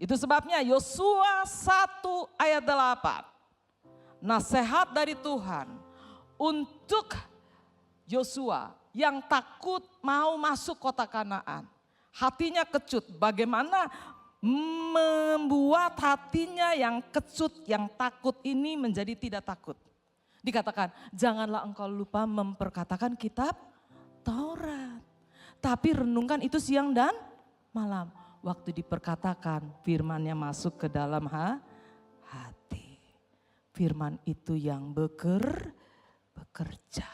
Itu sebabnya Yosua 1 ayat 8. Nasihat dari Tuhan untuk Yosua yang takut mau masuk kota Kanaan. Hatinya kecut, bagaimana membuat hatinya yang kecut, yang takut ini menjadi tidak takut. Dikatakan, janganlah engkau lupa memperkatakan kitab Taurat. Tapi renungkan itu siang dan malam. Waktu diperkatakan, firman-Nya masuk ke dalam hati. Firman itu yang bekerja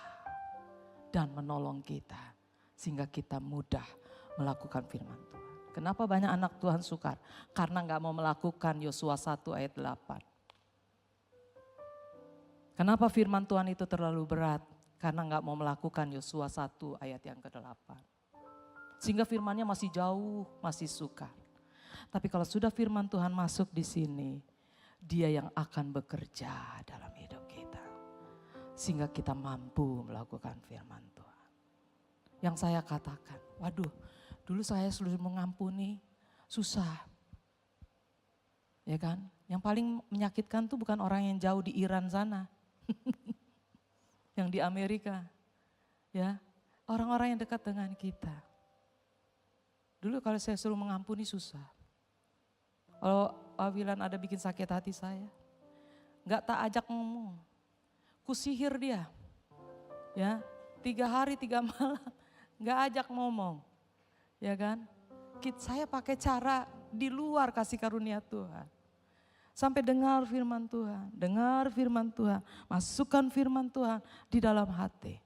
dan menolong kita. Sehingga kita mudah melakukan firman Tuhan. Kenapa banyak anak Tuhan sukar? Karena gak mau melakukan Yosua 1 ayat 8. Kenapa firman Tuhan itu terlalu berat? Karena gak mau melakukan Yosua 1 ayat yang ke-8. Sehingga firman-Nya masih jauh, masih sukar. Tapi kalau sudah firman Tuhan masuk di sini, Dia yang akan bekerja dalam hidup kita. Sehingga kita mampu melakukan firman Tuhan. Yang saya katakan, waduh dulu saya selalu mengampuni, susah. Ya kan? Yang paling menyakitkan tuh bukan orang yang jauh di Iran sana. Yang di Amerika. Ya, orang-orang yang dekat dengan kita. Dulu kalau saya suruh mengampuni susah. Kalau Wilan ada bikin sakit hati saya, nggak tak ajak ngomong, kusihir dia. Ya, 3 hari 3 malam, nggak ajak ngomong. Ya kan? Saya pakai cara di luar kasih karunia Tuhan. Sampai dengar firman Tuhan, masukkan firman Tuhan di dalam hati.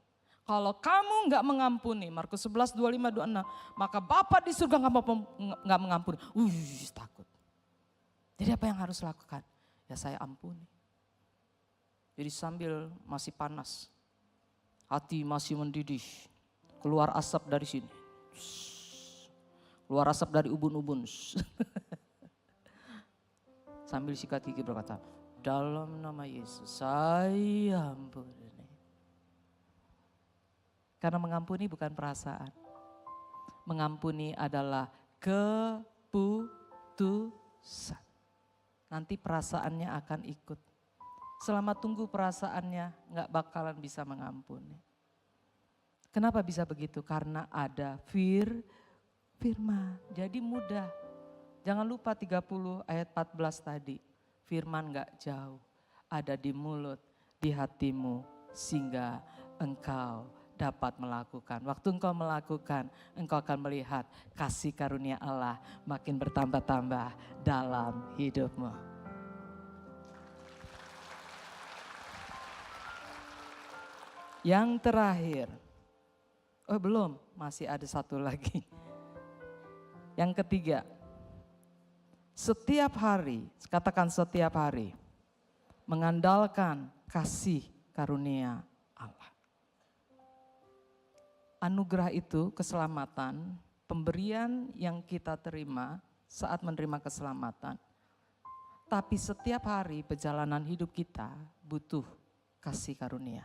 Kalau kamu nggak mengampuni, Markus 11, 25, 26, maka Bapa di surga nggak mengampuni. Takut. Jadi apa yang harus lakukan? Ya saya ampuni. Jadi sambil masih panas, hati masih mendidih, keluar asap dari sini. Keluar asap dari ubun-ubun. Sambil sikat gigi berkata, dalam nama Yesus saya ampuni. Karena mengampuni bukan perasaan. Mengampuni adalah keputusan. Nanti perasaannya akan ikut. Selama tunggu perasaannya nggak bakalan bisa mengampuni. Kenapa bisa begitu? Karena ada firman. Jadi mudah. Jangan lupa 30 ayat 14 tadi. Firman gak jauh. Ada di mulut, di hatimu. Sehingga engkau dapat melakukan. Waktu engkau melakukan, engkau akan melihat kasih karunia Allah makin bertambah-tambah dalam hidupmu. Yang terakhir. Oh belum, masih ada satu lagi. Yang ketiga, setiap hari, katakan setiap hari, mengandalkan kasih karunia Allah. Anugerah itu keselamatan, pemberian yang kita terima saat menerima keselamatan. Tapi setiap hari perjalanan hidup kita butuh kasih karunia.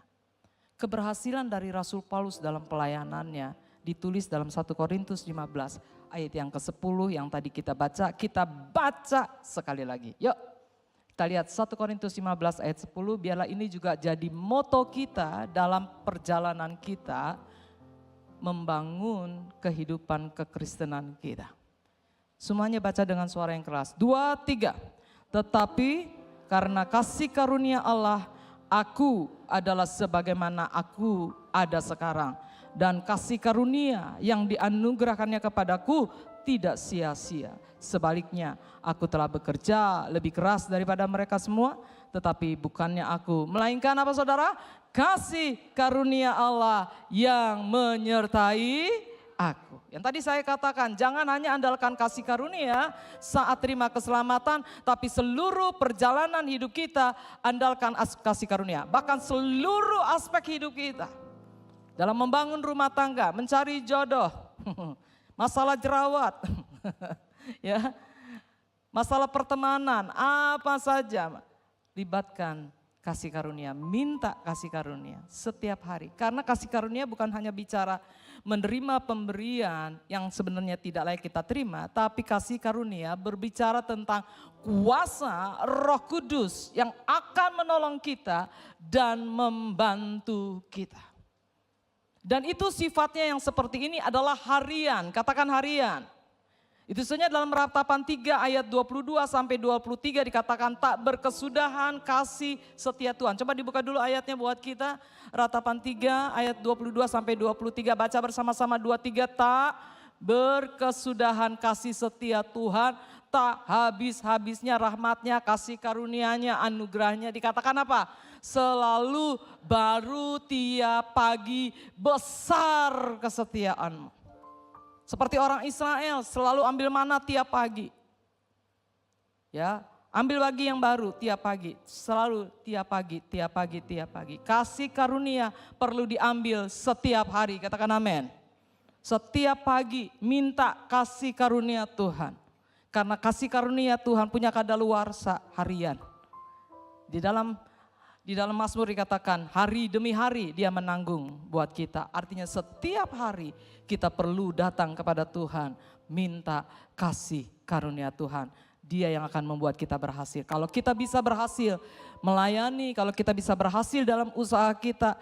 Keberhasilan dari Rasul Paulus dalam pelayanannya ditulis dalam 1 Korintus 15 ayat yang ke-10 yang tadi kita baca sekali lagi. Yuk kita lihat 1 Korintus 15 ayat 10, biarlah ini juga jadi moto kita dalam perjalanan kita membangun kehidupan kekristenan kita. Semuanya baca dengan suara yang keras. 2, 3. Tetapi karena kasih karunia Allah, aku adalah sebagaimana aku ada sekarang. Dan kasih karunia yang dianugerahkannya kepadaku tidak sia-sia. Sebaliknya, aku telah bekerja lebih keras daripada mereka semua. Tetapi bukannya aku, melainkan apa saudara? Kasih karunia Allah yang menyertai aku. Yang tadi saya katakan, jangan hanya andalkan kasih karunia saat terima keselamatan, tapi seluruh perjalanan hidup kita andalkan kasih karunia. Bahkan seluruh aspek hidup kita. Dalam membangun rumah tangga, mencari jodoh, masalah jerawat, ya, masalah pertemanan, apa saja, libatkan kasih karunia, minta kasih karunia setiap hari. Karena kasih karunia bukan hanya bicara menerima pemberian yang sebenarnya tidak layak kita terima, tapi kasih karunia berbicara tentang kuasa Roh Kudus yang akan menolong kita dan membantu kita. Dan itu sifatnya yang seperti ini adalah harian, katakan harian. Itu saja dalam Ratapan 3 ayat 22 sampai 23 dikatakan tak berkesudahan kasih setia Tuhan. Coba dibuka dulu ayatnya buat kita. Ratapan 3 ayat 22 sampai 23, baca bersama-sama 23. Tak berkesudahan kasih setia Tuhan, tak habis-habisnya rahmatnya, kasih karunia-Nya, anugerahnya. Dikatakan apa? Selalu baru tiap pagi, besar kesetiaan-Mu. Seperti orang Israel selalu ambil mana tiap pagi. Ya, ambil lagi yang baru tiap pagi, selalu tiap pagi, tiap pagi, tiap pagi. Kasih karunia perlu diambil setiap hari, katakan amin. Setiap pagi minta kasih karunia Tuhan. Karena kasih karunia Tuhan punya kadaluarsa harian. Di dalam Mazmur dikatakan hari demi hari Dia menanggung buat kita. Artinya setiap hari kita perlu datang kepada Tuhan, minta kasih karunia Tuhan. Dia yang akan membuat kita berhasil. Kalau kita bisa berhasil melayani, kalau kita bisa berhasil dalam usaha kita,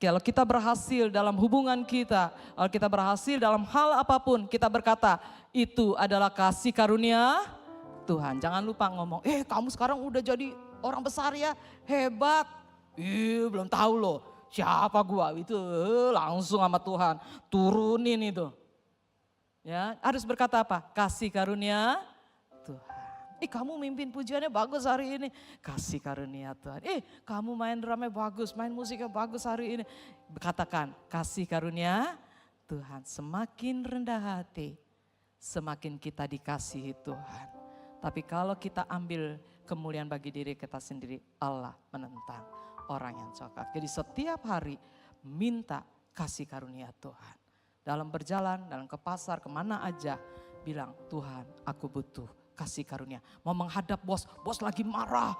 kalau kita berhasil dalam hubungan kita, kalau kita berhasil dalam hal apapun, kita berkata itu adalah kasih karunia Tuhan. Jangan lupa ngomong, kamu sekarang udah jadi orang besar ya, hebat. Belum tahu loh siapa gua, itu langsung sama Tuhan turunin itu. Ya, harus berkata apa? Kasih karunia Tuhan. Kamu mimpin pujiannya bagus hari ini. Kasih karunia Tuhan. Kamu main drama bagus, main musiknya bagus hari ini. Katakan, kasih karunia Tuhan. Semakin rendah hati, semakin kita dikasihi Tuhan. Tapi kalau kita ambil kemuliaan bagi diri kita sendiri, Allah menentang orang yang congkak. Jadi setiap hari minta kasih karunia Tuhan. Dalam berjalan, dalam ke pasar, kemana aja, bilang Tuhan aku butuh kasih karunia. Mau menghadap bos lagi marah.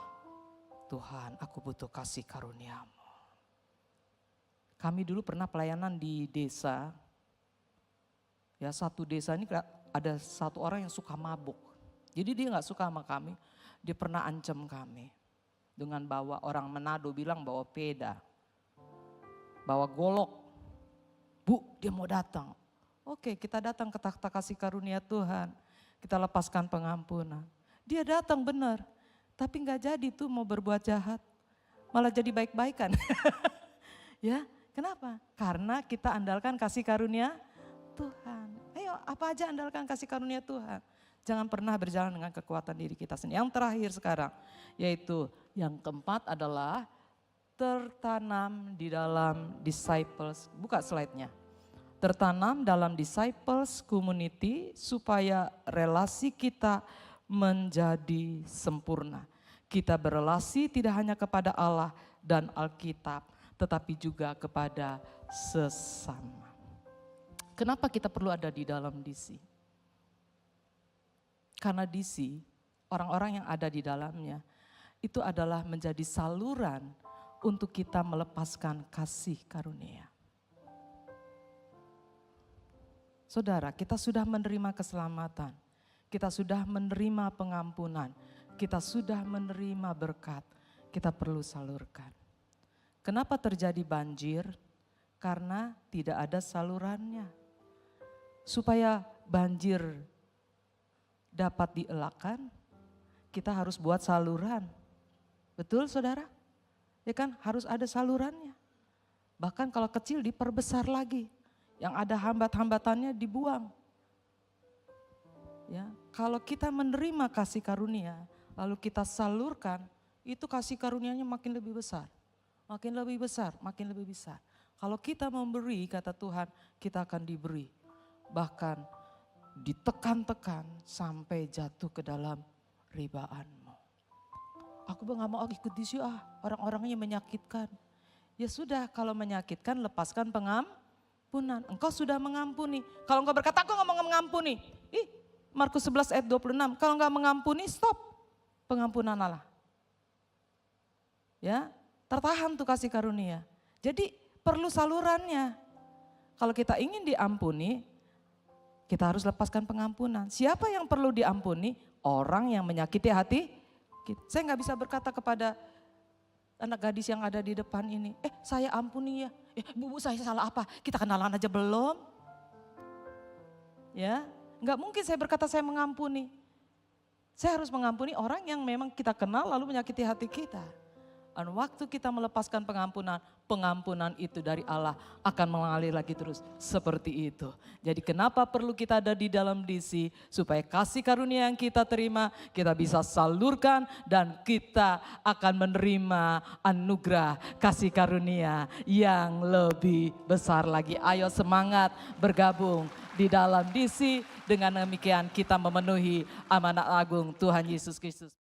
Tuhan aku butuh kasih karunia-Mu. Kami dulu pernah pelayanan di desa. Ya, satu desa ini ada satu orang yang suka mabuk. Jadi dia gak suka sama kami. Dia pernah ancam kami. Dengan bawa orang Manado bilang bawa peda. Bawa golok. Bu, dia mau datang. Oke, kita datang ke takhta kasih karunia Tuhan. Kita lepaskan pengampunan. Dia datang benar. Tapi gak jadi tuh mau berbuat jahat. Malah jadi baik-baikan. Ya, kenapa? Karena kita andalkan kasih karunia Tuhan. Ayo, apa aja andalkan kasih karunia Tuhan. Jangan pernah berjalan dengan kekuatan diri kita sendiri. Yang terakhir sekarang, yaitu yang keempat adalah tertanam di dalam disciples. Buka slide-nya. Tertanam dalam disciples community supaya relasi kita menjadi sempurna. Kita berelasi tidak hanya kepada Allah dan Alkitab, tetapi juga kepada sesama. Kenapa kita perlu ada di dalam DC? Karena DC, orang-orang yang ada di dalamnya, itu adalah menjadi saluran untuk kita melepaskan kasih karunia. Saudara, kita sudah menerima keselamatan, kita sudah menerima pengampunan, kita sudah menerima berkat, kita perlu salurkan. Kenapa terjadi banjir? Karena tidak ada salurannya. Supaya banjir dapat dielakkan, kita harus buat saluran. Betul saudara? Ya kan, harus ada salurannya. Bahkan kalau kecil diperbesar lagi. Yang ada hambat-hambatannya dibuang. Ya, kalau kita menerima kasih karunia, lalu kita salurkan, itu kasih karunianya makin lebih besar. Makin lebih besar, makin lebih besar. Kalau kita memberi, kata Tuhan, kita akan diberi. Bahkan ditekan-tekan sampai jatuh ke dalam ribaanmu. Aku gak mau ikut di sini, orang-orangnya menyakitkan. Ya sudah, kalau menyakitkan lepaskan pengampunan. Engkau sudah mengampuni. Kalau engkau berkata, aku gak mau mengampuni. Markus 11 ayat 26, kalau gak mengampuni stop pengampunan Allah. Ya, tertahan tuh kasih karunia. Jadi perlu salurannya. Kalau kita ingin diampuni, kita harus lepaskan pengampunan. Siapa yang perlu diampuni? Orang yang menyakiti hati kita. Saya gak bisa berkata kepada anak gadis yang ada di depan ini, saya ampuni ya. Bu, saya salah apa? Kita kenalan aja belum. Ya, gak mungkin saya berkata saya mengampuni. Saya harus mengampuni orang yang memang kita kenal lalu menyakiti hati kita. Dan waktu kita melepaskan pengampunan, pengampunan itu dari Allah akan mengalir lagi terus seperti itu. Jadi kenapa perlu kita ada di dalam DC? Supaya kasih karunia yang kita terima, kita bisa salurkan dan kita akan menerima anugerah kasih karunia yang lebih besar lagi. Ayo semangat bergabung di dalam DC, dengan demikian kita memenuhi amanat agung Tuhan Yesus Kristus.